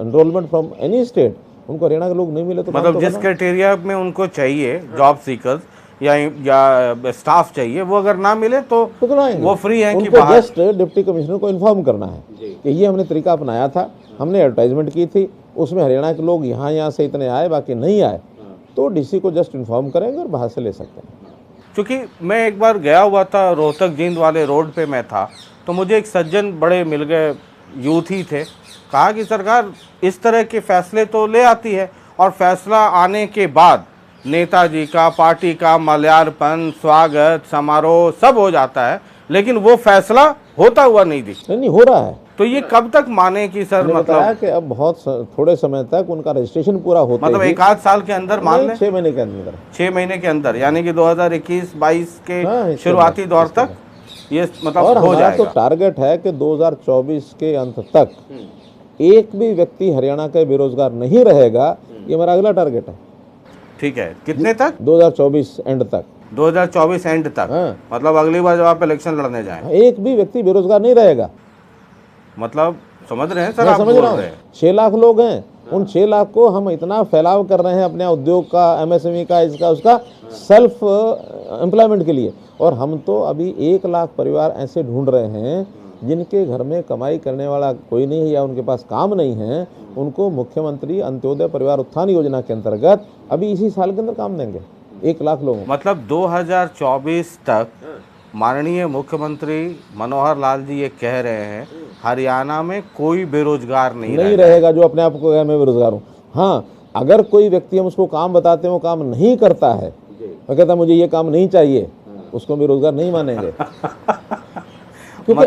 Speaker 2: enrolment from any state. उनको हरियाणा के लोग नहीं मिले तो
Speaker 1: मतलब जिस क्राइटेरिया में उनको चाहिए जॉब सीकर्स या स्टाफ चाहिए, वो अगर ना मिले तो वो फ्री है कि बाहर।
Speaker 2: जस्ट डिप्टी कमिश्नर को इन्फॉर्म करना है कि ये हमने तरीका अपनाया था, हमने एडवर्टाइजमेंट की थी, उसमें हरियाणा के लोग यहाँ से इतने आए, बाकी नहीं आए, तो DC को जस्ट इन्फॉर्म करेंगे और बाहर से ले सकते हैं।
Speaker 1: क्योंकि मैं एक बार गया हुआ था रोहतक जींद वाले रोड पे मैं था, तो मुझे एक सज्जन बड़े मिल गए, यूथ ही थे। कहा कि सरकार इस तरह के फैसले तो ले आती है और फैसला आने के बाद नेताजी का, पार्टी का माल्यार्पण, स्वागत समारोह सब हो जाता है, लेकिन वो फैसला होता हुआ नहीं दिखता।
Speaker 2: नहीं हो रहा है।
Speaker 1: तो ये कब तक माने कि सर
Speaker 2: मैंने बताया
Speaker 1: मतलब
Speaker 2: कि अब बहुत थोड़े समय तक उनका रजिस्ट्रेशन पूरा होता
Speaker 1: मतलब एक आध साल के अंदर मान लें,
Speaker 2: 6 महीने के अंदर,
Speaker 1: 6 महीने के अंदर, यानी कि 2021-22 के
Speaker 2: हाँ,
Speaker 1: शुरुआती दौर तक ये मतलब
Speaker 2: और
Speaker 1: हो
Speaker 2: हमारा
Speaker 1: जाएगा।
Speaker 2: तो टारगेट है कि 2024 के अंत तक एक भी व्यक्ति हरियाणा का बेरोजगार नहीं रहेगा। ये हमारा अगला टारगेट है।
Speaker 1: ठीक है, कितने तक?
Speaker 2: 2024 एंड तक।
Speaker 1: 2024 एंड तक।
Speaker 2: हाँ।
Speaker 1: मतलब अगली बार जब आप इलेक्शन लड़ने जाएं,
Speaker 2: एक भी व्यक्ति बेरोजगार नहीं रहेगा।
Speaker 1: मतलब समझ रहे हैं सर
Speaker 2: मैं
Speaker 1: आप
Speaker 2: समझ
Speaker 1: बोल
Speaker 2: रहा हूँ।
Speaker 1: रहे हैं।
Speaker 2: 6 लाख लोग हैं, उन 6 लाख को हम इतना फैलाव कर रहे हैं अपने उद्योग का, एमएसएमई का, इसका उसका, सेल्फ एम्प्लॉयमेंट के लिए। और हम तो अभी 1 लाख परिवार ऐसे ढूंढ रहे हैं जिनके घर में कमाई करने वाला कोई नहीं है या उनके पास काम नहीं है। उनको मुख्यमंत्री अंत्योदय परिवार उत्थान योजना के अंतर्गत अभी इसी साल के अंदर काम देंगे 1 लाख लोगों।
Speaker 1: मतलब 2024 तक माननीय मुख्यमंत्री मनोहर लाल जी ये कह रहे हैं हरियाणा में कोई बेरोजगार नहीं
Speaker 2: रहेगा जो अपने आप को कहे मैं बेरोजगार हूँ। हाँ, अगर कोई व्यक्ति हम उसको काम बताते हैं वो काम नहीं करता है, वो कहता मुझे ये काम नहीं चाहिए, उसको बेरोजगार नहीं मानेंगे। क्योंकि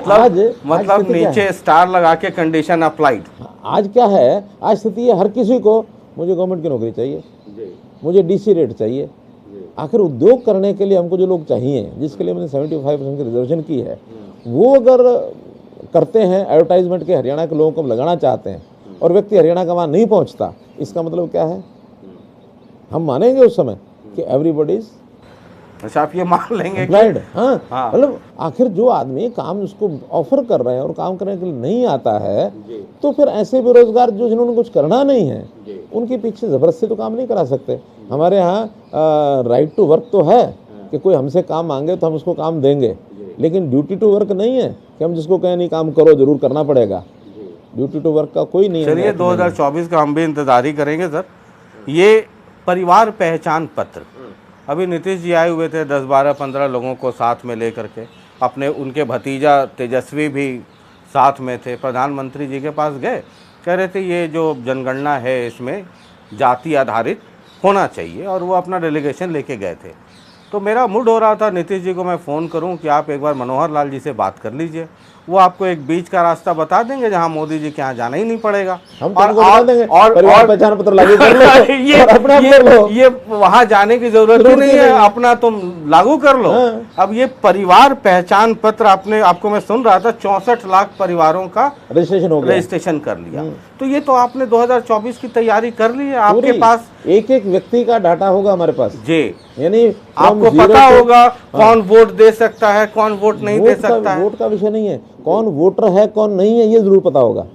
Speaker 1: मतलब नीचे स्टार लगा के कंडीशन अप्लाइड।
Speaker 2: आज क्या है, आज स्थिति है हर किसी को मुझे गवर्नमेंट की नौकरी चाहिए, मुझे डीसी रेट चाहिए। आखिर उद्योग करने के लिए हमको जो लोग चाहिए, जिसके लिए मैंने 75% की रिजर्वेशन की है, वो अगर करते हैं एडवर्टाइजमेंट के हरियाणा के लोगों को हम लगाना चाहते हैं और व्यक्ति हरियाणा का वहाँ नहीं पहुँचता, इसका मतलब क्या है? हम मानेंगे उस समय कि एवरीबॉडी इज
Speaker 1: अच्छा, आप ये मान लेंगे
Speaker 2: एम्प्लॉयड। हाँ,
Speaker 1: हाँ।
Speaker 2: मतलब आखिर जो आदमी काम उसको ऑफर कर रहे हैं और काम करने के लिए नहीं आता है, तो फिर ऐसे बेरोजगार जो जिन्होंने कुछ करना नहीं है, उनके पीछे जबरदस्ती तो काम नहीं करा सकते। हमारे यहाँ राइट टू वर्क तो है कि कोई हमसे काम मांगे तो हम उसको काम देंगे, लेकिन ड्यूटी टू वर्क नहीं है कि हम जिसको कहें नहीं काम करो, जरूर करना पड़ेगा। ड्यूटी टू वर्क का कोई नहीं है।
Speaker 1: चलिए 2024 का हम भी इंतजार ही करेंगे सर। ये परिवार पहचान पत्र, अभी नीतीश जी आए हुए थे 10, 12, 15 लोगों को साथ में ले करके, अपने उनके भतीजा तेजस्वी भी साथ में थे, प्रधानमंत्री जी के पास गए, कह रहे थे ये जो जनगणना है इसमें जाति आधारित होना चाहिए, और वो अपना डेलीगेशन लेके गए थे। तो मेरा मूड हो रहा था नीतीश जी को मैं फ़ोन करूं कि आप एक बार मनोहर लाल जी से बात कर लीजिए, वो आपको एक बीच का रास्ता बता देंगे जहां मोदी जी के यहाँ जाना ही नहीं पड़ेगा।
Speaker 2: हम और बता देंगे परिवार पहचान पत्र लागू कर लो और अपने आप कर लो।
Speaker 1: ये वहां जाने की जरूरत ही नहीं है, अपना तुम लागू कर लो। अब ये परिवार पहचान पत्र आपको मैं सुन रहा था 64 लाख परिवारों का रजिस्ट्रेशन कर लिया। तो ये तो आपने 2024 की तैयारी कर ली है, आपके पास
Speaker 2: एक एक व्यक्ति का डाटा होगा हमारे पास
Speaker 1: जी,
Speaker 2: यानी
Speaker 1: आपको पता होगा कौन वोट दे सकता है, कौन वोट नहीं दे सकता है।
Speaker 2: वोट का विषय नहीं है, कौन वोटर है कौन नहीं है ये जरूर पता होगा।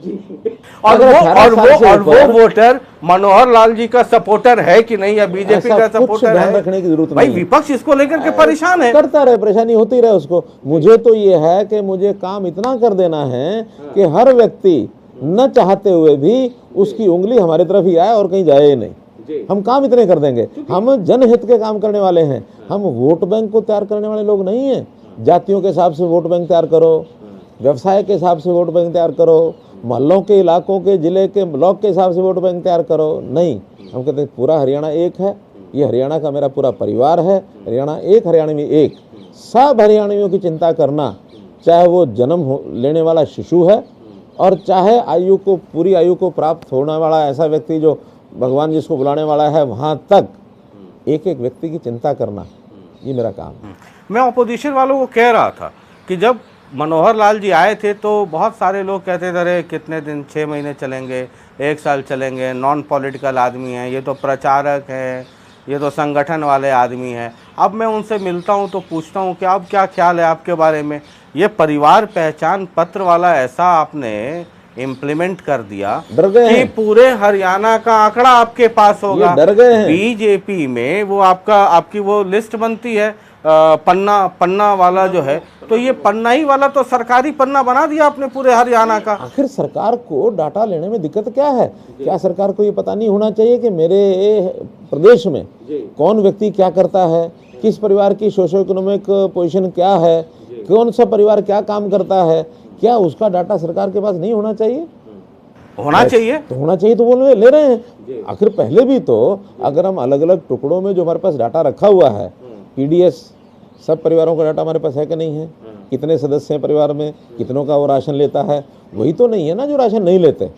Speaker 1: और वो वोटर मनोहर लाल जी का सपोर्टर है कि नहीं, या बीजेपी का सपोर्टर है,
Speaker 2: रखने की जरूरत
Speaker 1: भाई विपक्ष इसको लेकर के परेशान है।
Speaker 2: करता रहे, परेशानी होती रहे उसको। मुझे तो ये है कि मुझे काम इतना कर देना है कि हर व्यक्ति न चाहते हुए भी उसकी उंगली हमारी तरफ ही आए और कहीं जाए ही नहीं। हम काम इतने कर देंगे। हम जनहित के काम करने वाले हैं, हम वोट बैंक को तैयार करने वाले लोग नहीं हैं। जातियों के हिसाब से वोट बैंक तैयार करो, व्यवसाय के हिसाब से वोट बैंक तैयार करो, मोहल्लों के, इलाकों के, जिले के, ब्लॉक के हिसाब से वोट बैंक तैयार करो। नहीं, हम कहते हैं पूरा हरियाणा एक है, ये हरियाणा का मेरा पूरा परिवार है, हरियाणा एक, हरियाणा में एक। सब हरियाणवियों की चिंता करना, चाहे वो जन्म लेने वाला शिशु है और चाहे आयु को, पूरी आयु को प्राप्त होने वाला ऐसा व्यक्ति जो भगवान जिसको बुलाने वाला है, वहाँ तक एक एक व्यक्ति की चिंता करना, ये मेरा काम है।
Speaker 1: मैं ऑपोजिशन वालों को कह रहा था कि जब मनोहर लाल जी आए थे तो बहुत सारे लोग कहते थे अरे कितने दिन, 6 महीने चलेंगे, 1 साल चलेंगे, नॉन पॉलिटिकल आदमी हैं, ये तो प्रचारक हैं, ये तो संगठन वाले आदमी हैं। अब मैं उनसे मिलता हूं तो पूछता हूं कि अब क्या ख्याल है आपके बारे में, ये परिवार पहचान पत्र वाला ऐसा आपने इम्प्लीमेंट कर दिया कि पूरे हरियाणा का आंकड़ा आपके पास होगा।
Speaker 2: डर गए हैं।
Speaker 1: बीजेपी में वो आपकी वो लिस्ट बनती है, पन्ना वाला जो है, तो ये पन्ना ही वाला तो सरकारी पन्ना बना दिया आपने पूरे हरियाणा का।
Speaker 2: आखिर सरकार को डाटा लेने में दिक्कत क्या है? क्या सरकार को ये पता नहीं होना चाहिए कि मेरे प्रदेश में कौन व्यक्ति क्या करता है, किस परिवार की सोशो इकोनॉमिक पोजीशन क्या है, कौन सा परिवार क्या काम करता है, क्या उसका डाटा सरकार के पास नहीं होना चाहिए?
Speaker 1: होना चाहिए।
Speaker 2: तो होना चाहिए, तो वो ले रहे हैं। आखिर पहले भी तो अगर हम अलग अलग टुकड़ों में जो हमारे पास डाटा रखा हुआ है, पीडीएस, सब परिवारों का डाटा हमारे पास है कि नहीं है, कितने सदस्य हैं परिवार में, कितनों का वो राशन लेता है, वही तो नहीं है ना जो राशन नहीं लेते।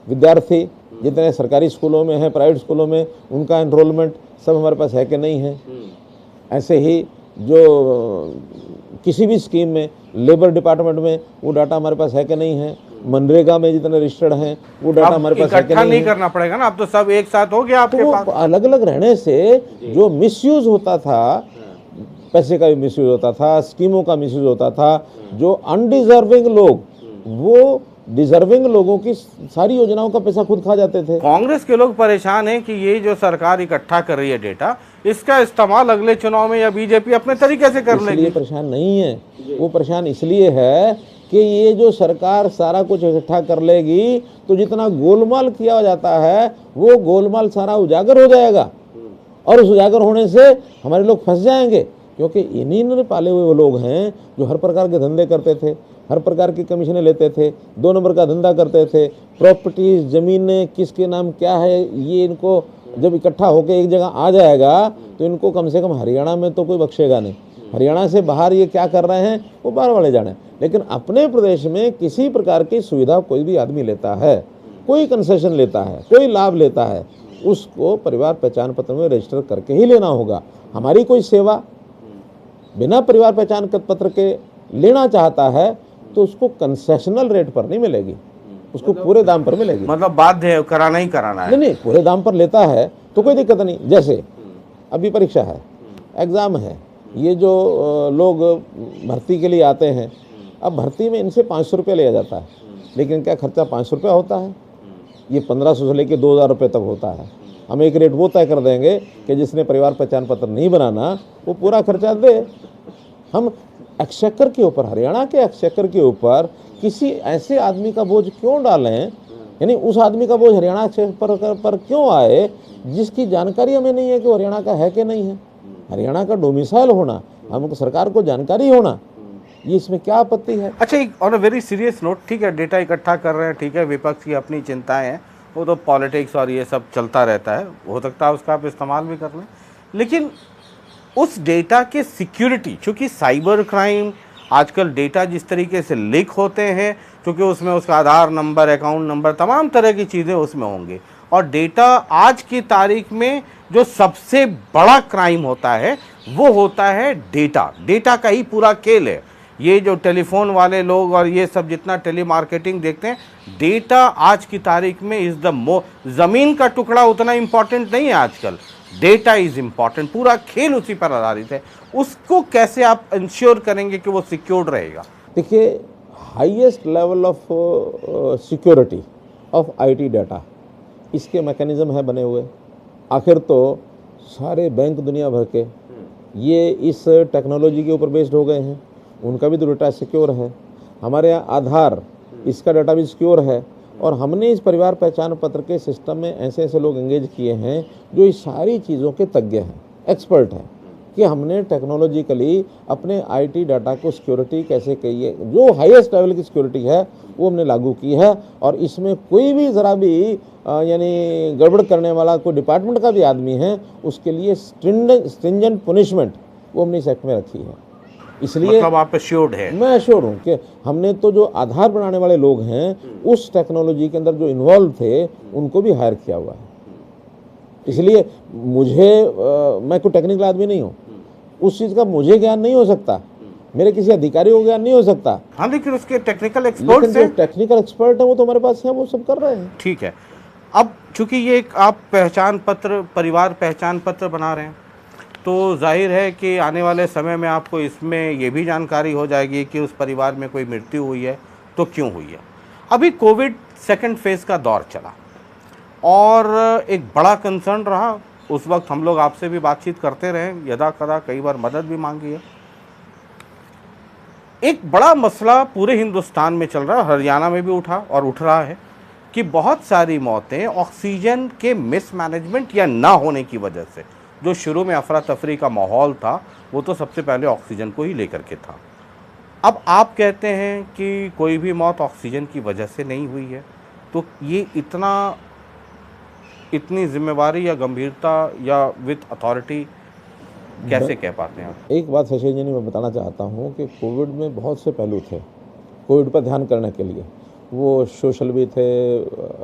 Speaker 2: विद्यार्थी जितने सरकारी स्कूलों में हैं, प्राइवेट स्कूलों में, उनका एनरोलमेंट सब हमारे पास है कि नहीं है। ऐसे ही जो किसी भी स्कीम में, लेबर डिपार्टमेंट में, वो डाटा हमारे पास है कि नहीं है। मनरेगा में जितने रजिस्टर्ड हैं वो डाटा हमारे पास है कि नहीं है।
Speaker 1: करना पड़ेगा ना, अब तो सब एक साथ हो गया आपके
Speaker 2: तो
Speaker 1: पास।
Speaker 2: अलग अलग रहने से जो मिसयूज होता था, पैसे का भी मिसयूज होता था, स्कीमों का मिसयूज होता था, जो अनडिजर्विंग लोग वो डिजर्विंग लोगों की सारी योजनाओं का पैसा खुद खा जाते थे।
Speaker 1: कांग्रेस के लोग परेशान हैं कि ये जो सरकार इकट्ठा कर रही है डेटा, इसका इस्तेमाल अगले चुनाव में या बीजेपी अपने तरीके से कर लेगी।
Speaker 2: इसलिए परेशान नहीं है, वो परेशान इसलिए है कि ये जो सरकार सारा कुछ इकट्ठा कर लेगी तो जितना गोलमाल किया जाता है वो गोलमाल सारा उजागर हो जाएगा, और उस उजागर होने से हमारे लोग फंस जाएंगे, क्योंकि इन्हीं ने पाले हुए वो लोग हैं जो हर प्रकार के धंधे करते थे, हर प्रकार की कमीशनें लेते थे, 2 नंबर का धंधा करते थे, प्रॉपर्टीज, ज़मीनें किसके नाम क्या है, ये इनको जब इकट्ठा होकर एक जगह आ जाएगा तो इनको कम से कम हरियाणा में तो कोई बख्शेगा नहीं। हरियाणा से बाहर ये क्या कर रहे हैं वो बाहर वाले जाने, लेकिन अपने प्रदेश में किसी प्रकार की सुविधा कोई भी आदमी लेता है, कोई कंसेशन लेता है, कोई लाभ लेता है, उसको परिवार पहचान पत्र में रजिस्टर करके ही लेना होगा। हमारी कोई सेवा बिना परिवार पहचान पत्र के लेना चाहता है तो उसको कंसेशनल रेट पर नहीं मिलेगी, उसको पूरे दाम पर मिलेगी।
Speaker 1: मतलब बाध्य है, कराना ही कराना है।
Speaker 2: नहीं, पूरे दाम पर लेता है तो कोई दिक्कत नहीं। जैसे अभी परीक्षा है, एग्ज़ाम है, ये जो लोग भर्ती के लिए आते हैं, अब भर्ती में इनसे 500 रुपये लिया जाता है, लेकिन क्या खर्चा 500 रुपया होता है? ये 1500 से लेकर 2000 रुपये तक होता है। हम एक रेट वो तय कर देंगे कि जिसने परिवार पहचान पत्र नहीं बनाना वो पूरा खर्चा दे। हम एक्सचेकर के ऊपर, हरियाणा के एक्सचेकर के ऊपर किसी ऐसे आदमी का बोझ क्यों डालें, यानी उस आदमी का बोझ हरियाणा पर क्यों आए जिसकी जानकारी हमें नहीं है कि वो हरियाणा का है कि नहीं है। हरियाणा का डोमिसाइल होना, हमको सरकार को जानकारी होना, ये इसमें क्या आपत्ति है?
Speaker 1: अच्छा, एक on a very serious note, ठीक है डेटा इकट्ठा कर रहे हैं, ठीक है, विपक्ष की अपनी चिंताएं हैं, वो तो पॉलिटिक्स और ये सब चलता रहता है, हो सकता है उसका आप इस्तेमाल भी कर लें, लेकिन उस डेटा के सिक्योरिटी, चूँकि साइबर क्राइम आजकल डेटा जिस तरीके से लीक होते हैं, क्योंकि उसमें उसका आधार नंबर, अकाउंट नंबर, तमाम तरह की चीज़ें उसमें होंगी, और डेटा आज की तारीख में जो सबसे बड़ा क्राइम होता है वो होता है डेटा। डेटा का ही पूरा खेल है। ये जो टेलीफोन वाले लोग और ये सब जितना टेलीमार्केटिंग देखते हैं, डेटा आज की तारीख में इज़ द ज़मीन का टुकड़ा उतना इम्पॉर्टेंट नहीं है आजकल, डेटा इज़ इम्पॉर्टेंट, पूरा खेल उसी पर आधारित है। उसको कैसे आप इंश्योर करेंगे कि वो सिक्योर्ड रहेगा?
Speaker 2: देखिए, highest level of security of IT data, इसके मैकेनिज़्म है बने हुए। आखिर तो सारे बैंक दुनिया भर के ये इस टेक्नोलॉजी के ऊपर बेस्ड हो गए हैं, उनका भी तो डाटा सिक्योर है। हमारे यहाँ आधार, इसका डाटा भी सिक्योर है, और हमने इस परिवार पहचान पत्र के सिस्टम में ऐसे ऐसे लोग एंगेज किए हैं जो इस सारी चीज़ों के तज्ञ हैं, एक्सपर्ट हैं, कि हमने टेक्नोलॉजिकली अपने आईटी डाटा को सिक्योरिटी कैसे की है, जो हाईएस्ट लेवल की सिक्योरिटी है वो हमने लागू की है, और इसमें कोई भी ज़रा भी यानी गड़बड़ करने वाला कोई डिपार्टमेंट का भी आदमी है उसके लिए स्ट्रिंजेंट पनिशमेंट वो हमने इस एक्ट में रखी है। इसलिए
Speaker 1: मतलब आप एश्योर्ड है?
Speaker 2: मैं एश्योर हूँ कि हमने तो जो आधार बनाने वाले लोग हैं उस टेक्नोलॉजी के अंदर जो इन्वॉल्व थे उनको भी हायर किया हुआ है। इसलिए मुझे मैं कोई टेक्निकल आदमी नहीं हूँ, उस चीज़ का मुझे ज्ञान नहीं हो सकता, मेरे किसी अधिकारी को ज्ञान नहीं हो सकता।
Speaker 1: हाँ, लेकिन उसके टेक्निकल एक्सपर्ट हैं,
Speaker 2: टेक्निकल एक्सपर्ट है वो तो हमारे पास है, वो सब कर रहे हैं।
Speaker 1: ठीक है। अब चूंकि ये आप पहचान पत्र, परिवार पहचान पत्र बना रहे हैं, तो जाहिर है कि आने वाले समय में आपको इसमें ये भी जानकारी हो जाएगी कि उस परिवार में कोई मृत्यु हुई है तो क्यों हुई है। अभी कोविड सेकंड फेज़ का दौर चला और एक बड़ा कंसर्न रहा, उस वक्त हम लोग आपसे भी बातचीत करते रहे, यदा कदा कई बार मदद भी मांगी है। एक बड़ा मसला पूरे हिंदुस्तान में चल रहा है, हरियाणा में भी उठा और उठ रहा है कि बहुत सारी मौतें ऑक्सीजन के मिसमैनेजमेंट या ना होने की वजह से, जो शुरू में अफरा तफरी का माहौल था वो तो सबसे पहले ऑक्सीजन को ही लेकर के था। अब आप कहते हैं कि कोई भी मौत ऑक्सीजन की वजह से नहीं हुई है, तो ये इतनी जिम्मेवारी या गंभीरता या विद अथॉरिटी कैसे कह पाते हैं आप?
Speaker 2: एक बात शशि जी मैं बताना चाहता हूँ कि कोविड में बहुत से पहलू थे कोविड पर ध्यान करने के लिए। वो सोशल भी थे,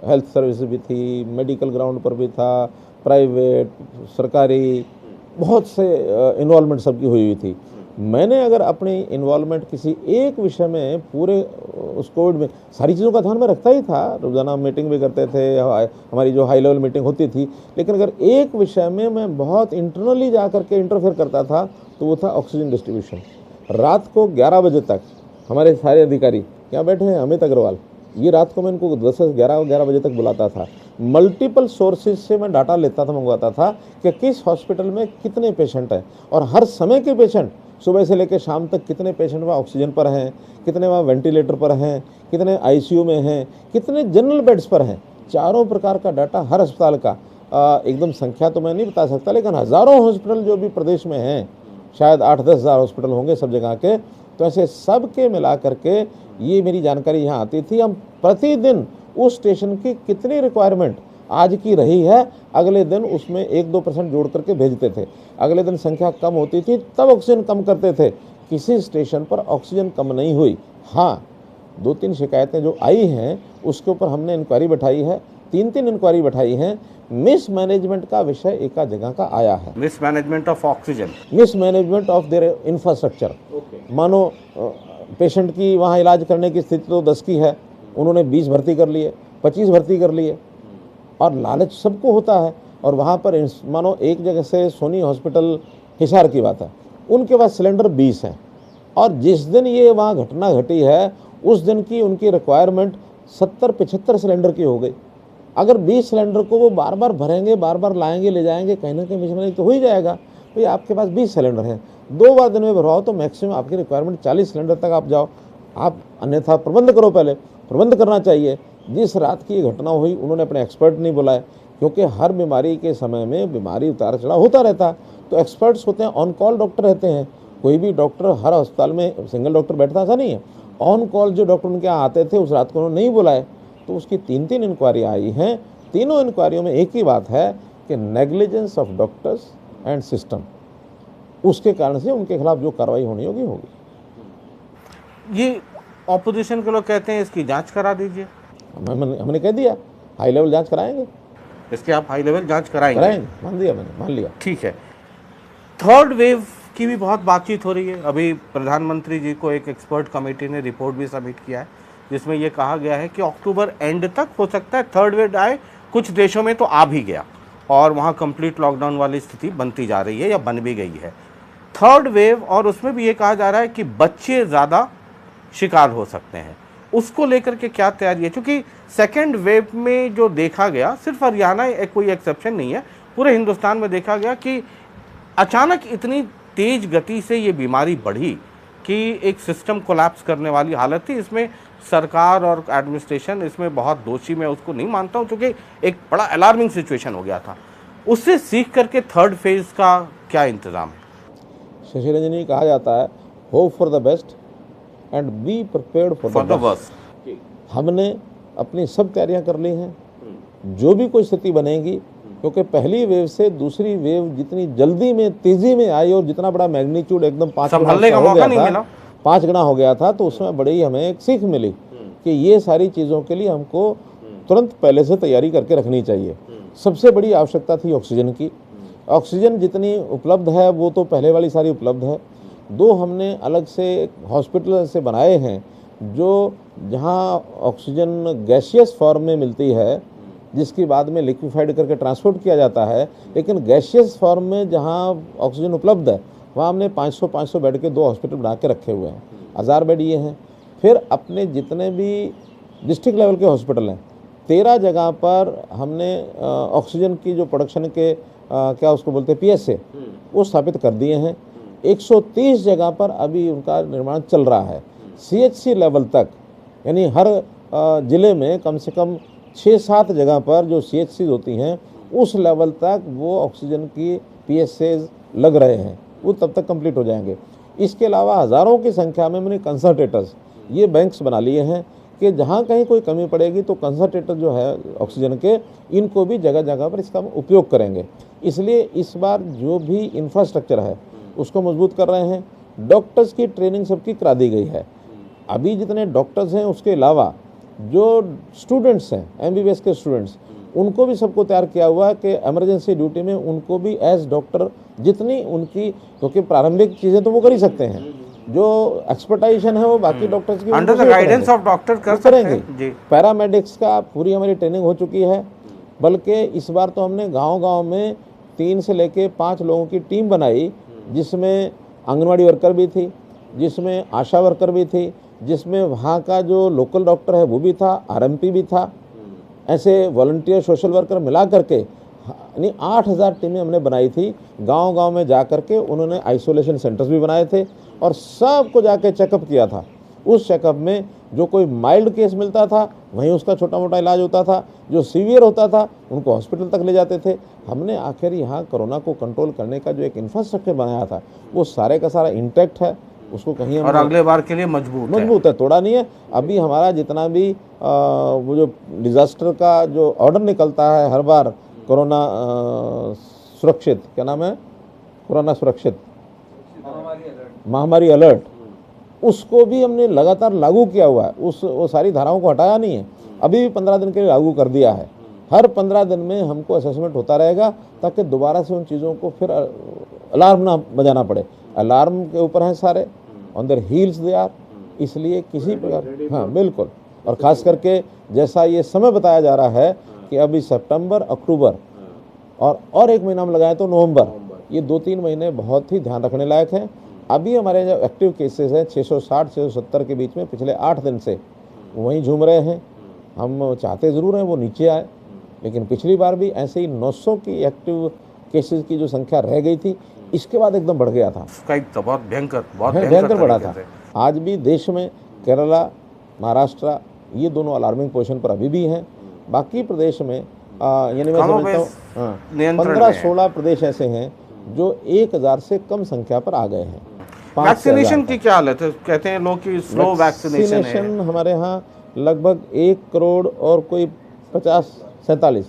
Speaker 2: हेल्थ सर्विस भी थी, मेडिकल ग्राउंड पर भी था, प्राइवेट, सरकारी, बहुत से इन्वॉल्वमेंट सबकी हुई थी। मैंने अगर अपनी इन्वॉल्वमेंट किसी एक विषय में पूरे उस कोविड में सारी चीज़ों का ध्यान में रखता ही था, रोज़ाना मीटिंग भी करते थे, हमारी जो हाई लेवल मीटिंग होती थी, लेकिन अगर एक विषय में मैं बहुत इंटरनली जा कर के इंटरफेयर करता था तो वो था ऑक्सीजन डिस्ट्रीब्यूशन। रात को 11 बजे तक हमारे सारे अधिकारी क्या बैठे हैं, अमित अग्रवाल, ये रात को मैं इनको 10 से 11 बजे तक बुलाता था। मल्टीपल सोर्सेज से मैं डाटा लेता था, मंगवाता था कि किस हॉस्पिटल में कितने पेशेंट हैं और हर समय के पेशेंट सुबह से लेकर शाम तक कितने पेशेंट वहाँ ऑक्सीजन पर हैं, कितने वहाँ वेंटिलेटर पर हैं, कितने आईसीयू में हैं, कितने जनरल बेड्स पर हैं। चारों प्रकार का डाटा हर अस्पताल का, एकदम संख्या तो मैं नहीं बता सकता, लेकिन हज़ारों हॉस्पिटल जो भी प्रदेश में हैं, शायद 8-10 हज़ार हॉस्पिटल होंगे सब जगह के, तो ऐसे सब के मिला करके ये मेरी जानकारी यहाँ आती थी। हम प्रतिदिन उस स्टेशन की कितनी रिक्वायरमेंट आज की रही है, अगले दिन उसमें 1-2% जोड़ करके भेजते थे। अगले दिन संख्या कम होती थी तब ऑक्सीजन कम करते थे। किसी स्टेशन पर ऑक्सीजन कम नहीं हुई। हाँ, 2-3 शिकायतें जो आई हैं उसके ऊपर हमने इंक्वायरी बैठाई है, 3-3 इंक्वायरी बैठाई हैं। मिस मैनेजमेंट का विषय एक जगह का आया है।
Speaker 1: Miss management of oxygen,
Speaker 2: miss management of their infrastructure. मानो पेशेंट की वहाँ इलाज करने की स्थिति तो 10 की है, उन्होंने 20 भर्ती कर लिए, 25 भर्ती कर लिए, और लालच सबको होता है। और वहाँ पर मानो एक जगह से सोनी हॉस्पिटल हिसार की बात है, उनके पास सिलेंडर 20 हैं, और जिस दिन ये वहाँ घटना घटी है उस दिन की उनकी रिक्वायरमेंट 70-75 सिलेंडर की हो गई। अगर 20 सिलेंडर को वो बार बार भरेंगे, बार बार लाएंगे, ले जाएंगे, कहीं ना कहीं मिसमैनेज तो हो ही जाएगा। भाई आपके पास 20 सिलेंडर हैं, 2 बार दिन में भरवाओ तो मैक्सिमम आपकी रिक्वायरमेंट 40 सिलेंडर तक आप जाओ। आप अन्यथा प्रबंध करो, पहले प्रबंध करना चाहिए। जिस रात की ये घटना हुई उन्होंने अपने एक्सपर्ट नहीं बुलाए, क्योंकि हर बीमारी के समय में बीमारी उतार चढ़ाव होता रहता, तो एक्सपर्ट्स होते हैं, ऑन कॉल डॉक्टर रहते हैं। कोई भी डॉक्टर हर अस्पताल में सिंगल डॉक्टर बैठता ऐसा नहीं है। ऑन कॉल जो डॉक्टर उनके यहाँ आते थे उस रात को उन्होंने नहीं बुलाए, तो उसकी 3-3 इंक्वायरी आई हैं। तीनों इंक्वायरियों में एक ही बात है कि negligence of doctors and system, उसके कारण से उनके खिलाफ जो कार्रवाई होनी होगी होगी।
Speaker 1: ये ऑपोजिशन के लोग कहते हैं इसकी जांच करा दीजिए।
Speaker 2: हमने कह दिया हाई लेवल जांच कराएंगे,
Speaker 1: इसके आप हाई लेवल जांच कराएंगे।
Speaker 2: मान दिया, मैंने मान लिया।
Speaker 1: ठीक है। थर्ड वेव की भी बहुत बातचीत हो रही है। अभी प्रधानमंत्री जी को एक एक्सपर्ट कमेटी ने रिपोर्ट भी सबमिट किया है, जिसमें ये कहा गया है कि अक्टूबर एंड तक हो सकता है थर्ड वेव आए। कुछ देशों में तो आ भी गया और वहाँ कंप्लीट लॉकडाउन वाली स्थिति बनती जा रही है या बन भी गई है थर्ड वेव। और उसमें भी ये कहा जा रहा है कि बच्चे ज़्यादा शिकार हो सकते हैं। उसको लेकर के क्या तैयारी है? क्योंकि सेकेंड वेव में जो देखा गया, सिर्फ हरियाणा कोई एक्सेप्शन नहीं है, पूरे हिंदुस्तान में देखा गया कि अचानक इतनी तेज गति से ये बीमारी बढ़ी कि एक सिस्टम कोलैप्स करने वाली हालत थी। इसमें सरकार और एडमिनिस्ट्रेशन इसमें बहुत दोषी, मैं उसको नहीं मानता हूँ, क्योंकि एक बड़ा अलार्मिंग सिचुएशन हो गया था। उससे सीख करके थर्ड फेज का क्या इंतज़ाम है?
Speaker 2: शशि रंजन जी, कहा जाता है hope for the best and be prepared for the worst. हमने अपनी सब तैयारियां कर ली हैं, जो भी कोई स्थिति बनेगी, क्योंकि पहली वेव से दूसरी वेव जितनी जल्दी में तेजी में आई और जितना बड़ा मैग्नीट्यूड एकदम 5 गुना हो गया था, तो उसमें बड़ी हमें एक सीख मिली कि ये सारी चीज़ों के लिए हमको तुरंत पहले से तैयारी करके रखनी चाहिए। सबसे बड़ी आवश्यकता थी ऑक्सीजन की। ऑक्सीजन जितनी उपलब्ध है वो तो पहले वाली सारी उपलब्ध है। 2 हमने अलग से हॉस्पिटल से बनाए हैं, जो जहाँ ऑक्सीजन गैसियस फॉर्म में मिलती है, जिसकी बाद में लिक्विफाइड करके ट्रांसपोर्ट किया जाता है, लेकिन गैसियस फॉर्म में जहाँ ऑक्सीजन उपलब्ध है वहाँ हमने 500 बेड के 2 हॉस्पिटल बना के रखे हुए हैं। 1000 बेड ये हैं। फिर अपने जितने भी डिस्ट्रिक्ट लेवल के हॉस्पिटल हैं, 13 जगह पर हमने ऑक्सीजन की जो प्रोडक्शन के क्या उसको बोलते हैं PSA, वो स्थापित कर दिए हैं। 130 जगह पर अभी उनका निर्माण चल रहा है। CHC लेवल तक, यानी हर ज़िले में कम से कम 6-7 जगह पर जो CHC होती हैं उस लेवल तक वो ऑक्सीजन की PSAs लग रहे हैं, वो तब तक कंप्लीट हो जाएंगे। इसके अलावा हज़ारों की संख्या में मैंने कंसंट्रेटर्स, ये बैंक्स बना लिए हैं कि जहाँ कहीं कोई कमी पड़ेगी तो कंसंट्रेटर जो है ऑक्सीजन के, इनको भी जगह जगह पर इसका उपयोग करेंगे। इसलिए इस बार जो भी इंफ्रास्ट्रक्चर है उसको मजबूत कर रहे हैं। डॉक्टर्स की ट्रेनिंग सबकी करा दी गई है। अभी जितने डॉक्टर्स हैं उसके अलावा जो स्टूडेंट्स हैं, MBBS के स्टूडेंट्स, उनको भी सबको तैयार किया हुआ है कि इमरजेंसी ड्यूटी में उनको भी एज डॉक्टर जितनी उनकी, क्योंकि प्रारंभिक चीज़ें तो वो कर ही सकते हैं, जो एक्सपर्टाइजेशन है वो बाकी डॉक्टर्स की
Speaker 1: under the guidance of doctor कर
Speaker 2: करेंगे
Speaker 1: जी।
Speaker 2: पैरामेडिक्स का पूरी हमारी ट्रेनिंग हो चुकी है। बल्कि इस बार तो हमने गांव-गांव में 3 से लेके 5 लोगों की टीम बनाई, जिसमें आंगनवाड़ी वर्कर भी थी, जिसमें आशा वर्कर भी थी, जिसमें वहाँ का जो लोकल डॉक्टर है वो भी था, RMP भी था। ऐसे वॉलंटियर सोशल वर्कर मिला करके यानी 8,000 टीमें हमने बनाई थी। गांव-गांव में जा कर के उन्होंने आइसोलेशन सेंटर्स भी बनाए थे और सबको जाके चेकअप किया था। उस चेकअप में जो कोई माइल्ड केस मिलता था वहीं उसका छोटा मोटा इलाज होता था, जो सीवियर होता था उनको हॉस्पिटल तक ले जाते थे। हमने आखिर यहाँ कोरोना को कंट्रोल करने का जो एक इंफ्रास्ट्रक्चर बनाया था वो सारे का सारा इंटैक्ट है, उसको कहीं हम
Speaker 1: और अगले बार के लिए मजबूत
Speaker 2: है, तोड़ा नहीं है। अभी हमारा जितना भी वो जो डिज़ास्टर का जो ऑर्डर निकलता है हर बार, कोरोना सुरक्षित, क्या नाम है, कोरोना सुरक्षित महामारी अलर्ट, उसको भी हमने लगातार लागू किया हुआ है। वो सारी धाराओं को हटाया नहीं है, अभी भी 15 दिन के लिए लागू कर दिया है। हर 15 दिन में हमको असेसमेंट होता रहेगा ताकि दोबारा से उन चीज़ों को फिर अलार्म ना बजाना पड़े। अलार्म के ऊपर हैं सारे, on their heels they are, इसलिए किसी प्रकार, हाँ बिल्कुल। और ख़ास करके जैसा ये समय बताया जा रहा है कि अभी सितंबर, अक्टूबर और 1 महीना में लगाए तो नवंबर, ये 2-3 महीने बहुत ही ध्यान रखने लायक हैं। अभी हमारे जो एक्टिव केसेस हैं 660-670 के बीच में पिछले 8 दिन से वहीं झूम रहे हैं। हम चाहते ज़रूर हैं वो नीचे आए, लेकिन पिछली बार भी ऐसे ही 900 की एक्टिव केसेस की जो संख्या रह गई थी, इसके बाद एकदम बढ़ गया था।
Speaker 1: तो बहुत
Speaker 2: भयंकर बढ़ा था। आज भी देश में केरला, महाराष्ट्र, ये दोनों अलार्मिंग पोजीशन पर अभी भी हैं। बाकी प्रदेश में यानी मैं समझता हूँ 15-16 प्रदेश ऐसे हैं जो 1000 से कम संख्या पर आ गए हैं।
Speaker 1: वैक्सीनेशन की क्या हालत है? कहते हैं लोग कि स्लो वैक्सीनेशन है।
Speaker 2: हमारे यहाँ लगभग 1 करोड़ और कोई 50-47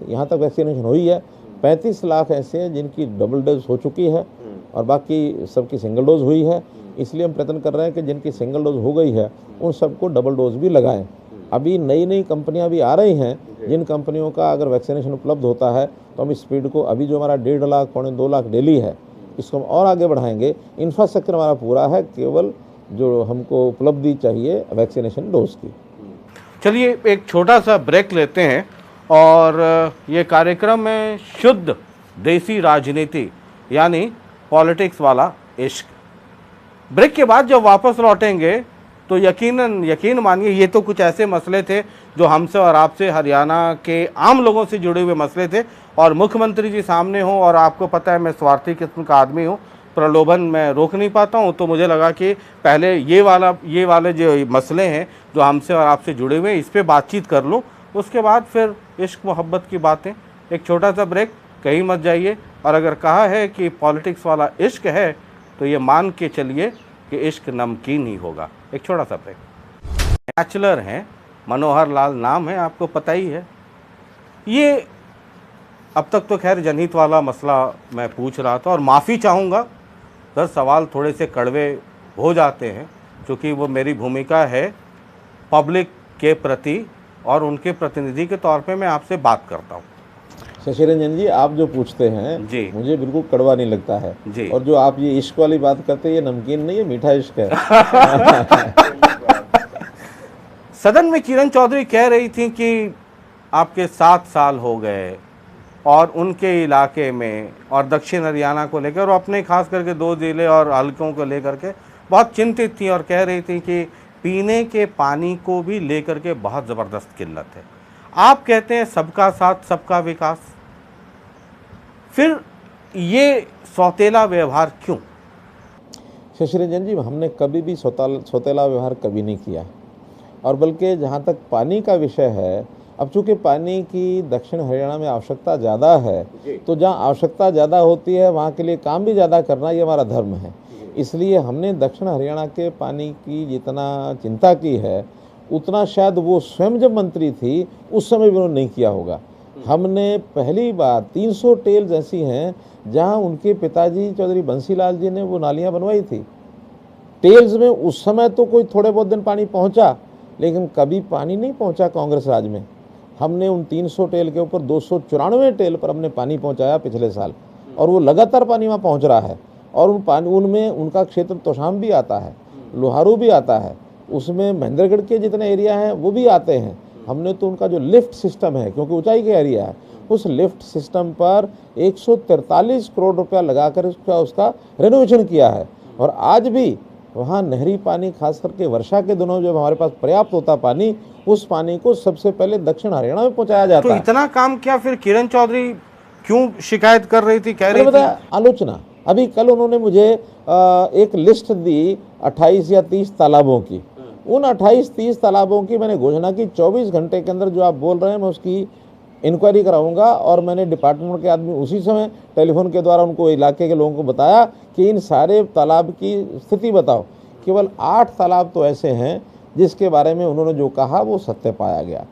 Speaker 2: यहाँ तक वैक्सीनेशन हुई है। 35 लाख ऐसे हैं जिनकी डबल डोज हो चुकी है और बाकी सबकी सिंगल डोज हुई है। इसलिए हम प्रयत्न कर रहे हैं कि जिनकी सिंगल डोज हो गई है उन सबको डबल डोज भी लगाएं। अभी नई कंपनियां भी आ रही हैं, जिन कंपनियों का अगर वैक्सीनेशन उपलब्ध होता है तो हम इस स्पीड को, अभी जो हमारा 1.5 लाख, 2 लाख डेली है, इसको हम और आगे बढ़ाएंगे। इंफ्रास्ट्रक्चर हमारा पूरा है, केवल जो हमको उपलब्धि चाहिए वैक्सीनेशन डोज की।
Speaker 1: चलिए एक छोटा सा ब्रेक लेते हैं और ये कार्यक्रम है शुद्ध देसी राजनीति, यानी पॉलिटिक्स वाला इश्क। ब्रेक के बाद जब वापस लौटेंगे तो यकीन मानिए ये तो कुछ ऐसे मसले थे जो हमसे और आपसे, हरियाणा के आम लोगों से जुड़े हुए मसले थे, और मुख्यमंत्री जी सामने हो और आपको पता है मैं स्वार्थी किस्म का आदमी हूँ, प्रलोभन मैं रोक नहीं पाता हूँ, तो मुझे लगा कि पहले ये वाले जो मसले हैं जो हमसे और आपसे जुड़े हुए हैं इस पर बातचीत कर लूँ, उसके बाद फिर इश्क मोहब्बत की बातें। एक छोटा सा ब्रेक, कहीं मत जाइए। और अगर कहा है कि पॉलिटिक्स वाला इश्क है तो ये मान के चलिए कि इश्क नमकीन ही होगा। एक छोटा सा ब्रेक। बैचलर हैं, मनोहर लाल नाम है, आपको पता ही है। ये अब तक तो खैर जनहित वाला मसला मैं पूछ रहा था और माफ़ी चाहूँगा, सर सवाल थोड़े से कड़वे हो जाते हैं क्योंकि वो मेरी भूमिका है पब्लिक के प्रति और उनके प्रतिनिधि के तौर पे मैं आपसे बात करता हूँ।
Speaker 2: शशि रंजन जी, आप जो पूछते हैं
Speaker 1: जी,
Speaker 2: मुझे बिल्कुल कड़वा नहीं लगता है
Speaker 1: जी।
Speaker 2: और जो आप ये इश्क वाली बात करते हैं ये नमकीन नहीं है, मीठा इश्क है।
Speaker 1: सदन में किरण चौधरी कह रही थी कि आपके 7 साल हो गए और उनके इलाके में और दक्षिण हरियाणा को लेकर और अपने खास करके 2 जिले और हल्कों को लेकर के बहुत चिंतित थी और कह रही थी कि पीने के पानी को भी लेकर के बहुत ज़बरदस्त किल्लत है। आप कहते हैं सबका साथ सबका विकास, फिर ये सौतेला व्यवहार क्यों?
Speaker 2: शशि रंजन जी, हमने कभी भी सौतेला व्यवहार कभी नहीं किया, और बल्कि जहाँ तक पानी का विषय है अब चूंकि पानी की दक्षिण हरियाणा में आवश्यकता ज़्यादा है, तो जहाँ आवश्यकता ज़्यादा होती है वहाँ के लिए काम भी ज़्यादा करना ये हमारा धर्म है। इसलिए हमने दक्षिण हरियाणा के पानी की जितना चिंता की है उतना शायद वो स्वयं जब मंत्री थी उस समय भी उन्होंने नहीं किया होगा। हमने पहली बार 300 टेल्स ऐसी हैं जहाँ उनके पिताजी चौधरी बंसीलाल जी ने वो नालियाँ बनवाई थी। टेल्स में उस समय तो कोई थोड़े बहुत दिन पानी पहुँचा, लेकिन कभी पानी नहीं पहुँचा कांग्रेस राज में। हमने उन 300 टेल के ऊपर 294 टेल पर हमने पानी पहुँचाया पिछले साल, और वो लगातार पानी वहाँ पहुँच रहा है। और उनमें उनका क्षेत्र तोशाम भी आता है, लोहारू भी आता है, उसमें महेंद्रगढ़ के जितने एरिया हैं वो भी आते हैं। हमने तो उनका जो लिफ्ट सिस्टम है, क्योंकि ऊंचाई का एरिया है, उस लिफ्ट सिस्टम पर 143 करोड़ रुपया लगाकर उसका रेनोवेशन किया है। और आज भी वहाँ नहरी पानी, खास करके वर्षा के दिनों जब हमारे पास पर्याप्त होता पानी, उस पानी को सबसे पहले दक्षिण हरियाणा में पहुँचाया जाता
Speaker 1: तो
Speaker 2: है।
Speaker 1: इतना काम क्या फिर किरण चौधरी क्यों शिकायत कर रही थी, कह रही थी?
Speaker 2: आलोचना। अभी कल उन्होंने मुझे एक लिस्ट दी 28 या 30 तालाबों की। उन 28-30 तालाबों की मैंने घोषणा की 24 घंटे के अंदर जो आप बोल रहे हैं मैं उसकी इंक्वायरी कराऊंगा। और मैंने डिपार्टमेंट के आदमी उसी समय टेलीफोन के द्वारा उनको इलाके के लोगों को बताया कि इन सारे तालाब की स्थिति बताओ। केवल 8 तालाब तो ऐसे हैं जिसके बारे में उन्होंने जो कहा वो सत्य पाया गया।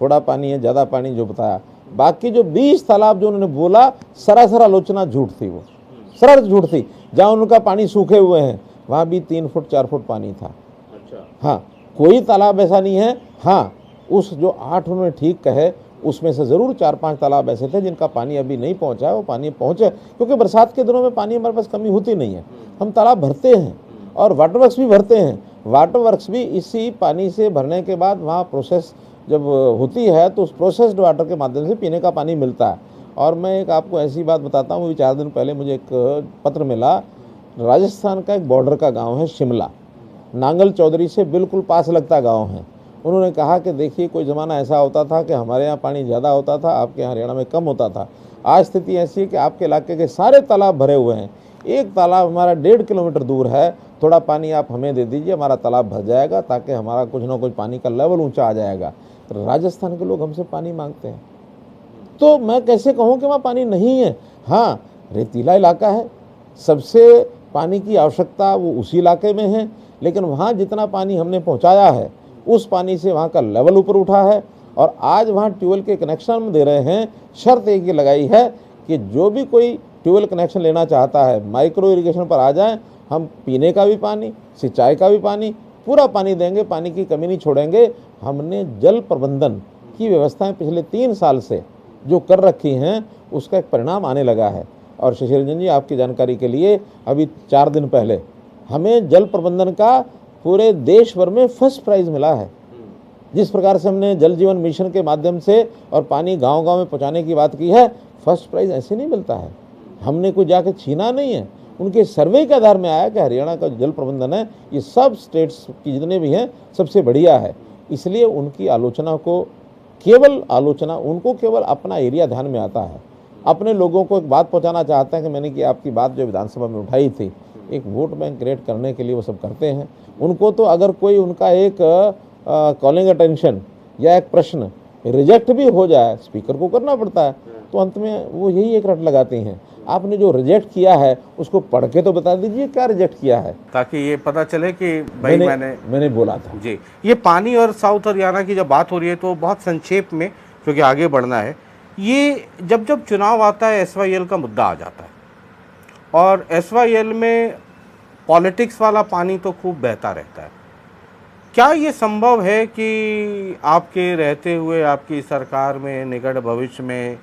Speaker 2: थोड़ा पानी है, ज़्यादा पानी जो बताया। बाकी जो 20 तालाब जो उन्होंने बोला, सरासर आलोचना झूठ थी, वो सरल झूठ थी। जहाँ उनका पानी सूखे हुए हैं वहाँ भी 3 फुट 4 फुट पानी था। हाँ, कोई तालाब ऐसा नहीं है। हाँ, उस जो 8 उन्होंने ठीक कहे उसमें से ज़रूर 4-5 तालाब ऐसे थे जिनका पानी अभी नहीं पहुँचा। वो पानी पहुँचे क्योंकि बरसात के दिनों में पानी हमारे पास कमी होती नहीं है। हम तालाब भरते हैं और वाटर वर्क्स भी भरते हैं। वाटर वर्क्स भी इसी पानी से भरने के बाद वहाँ प्रोसेस जब होती है तो उस प्रोसेस्ड वाटर के माध्यम से पीने का पानी मिलता है। और मैं एक आपको ऐसी बात बताता हूँ, 4 दिन पहले मुझे एक पत्र मिला। राजस्थान का एक बॉर्डर का गांव है शिमला, नांगल चौधरी से बिल्कुल पास लगता गांव है। उन्होंने कहा कि देखिए, कोई ज़माना ऐसा होता था कि हमारे यहाँ पानी ज़्यादा होता था, आपके यहाँ हरियाणा में कम होता था। आज स्थिति ऐसी है कि आपके इलाके के सारे तालाब भरे हुए हैं। एक तालाब हमारा 1.5 किलोमीटर दूर है। थोड़ा पानी आप हमें दे दीजिए, हमारा तालाब भर जाएगा, ताकि हमारा कुछ ना कुछ पानी का लेवल ऊँचा आ जाएगा। तो राजस्थान के लोग हमसे पानी मांगते हैं, तो मैं कैसे कहूँ कि वहाँ पानी नहीं है। हाँ, रेतीला इलाका है, सबसे पानी की आवश्यकता वो उसी इलाके में है, लेकिन वहाँ जितना पानी हमने पहुँचाया है उस पानी से वहाँ का लेवल ऊपर उठा है। और आज वहाँ ट्यूबवेल के कनेक्शन हम दे रहे हैं। शर्त एक ही लगाई है कि जो भी कोई ट्यूबवेल कनेक्शन लेना चाहता है माइक्रो इरिगेशन पर आ जाए। हम पीने का भी पानी, सिंचाई का भी पानी, पूरा पानी देंगे, पानी की कमी नहीं छोड़ेंगे। हमने जल प्रबंधन की व्यवस्थाएं पिछले 3 साल से जो कर रखी हैं उसका एक परिणाम आने लगा है। और शशि रंजन जी, आपकी जानकारी के लिए, अभी 4 दिन पहले हमें जल प्रबंधन का पूरे देश भर में फर्स्ट प्राइज़ मिला है। जिस प्रकार से हमने जल जीवन मिशन के माध्यम से और पानी गांव-गांव में पहुंचाने की बात की है, फर्स्ट प्राइज़ ऐसे नहीं मिलता है। हमने कुछ जाके छीना नहीं है। उनके सर्वे के आधार में आया कि हरियाणा का जल प्रबंधन है ये सब स्टेट्स की जितने भी हैं सबसे बढ़िया है। इसलिए उनकी आलोचना को उनको केवल अपना एरिया ध्यान में आता है। अपने लोगों को एक बात पहुंचाना चाहते हैं कि मैंने कि आपकी बात जो विधानसभा में उठाई थी, एक वोट बैंक क्रिएट करने के लिए वो सब करते हैं। उनको तो अगर कोई उनका एक कॉलिंग अटेंशन या एक प्रश्न रिजेक्ट भी हो जाए, स्पीकर को करना पड़ता है, तो अंत में वो यही एक रट लगाती हैं, आपने जो रिजेक्ट किया है उसको पढ़ के तो बता दीजिए क्या रिजेक्ट किया है,
Speaker 1: ताकि ये पता चले कि भाई
Speaker 2: मैंने बोला था।
Speaker 1: जी, ये पानी और साउथ हरियाणा की जब बात हो रही है तो बहुत संक्षेप में, क्योंकि आगे बढ़ना है, ये जब जब चुनाव आता है SYL का मुद्दा आ जाता है और SYL में पॉलिटिक्स वाला पानी तो खूब बहता रहता है। क्या ये संभव है कि आपके रहते हुए आपकी सरकार में निकट भविष्य में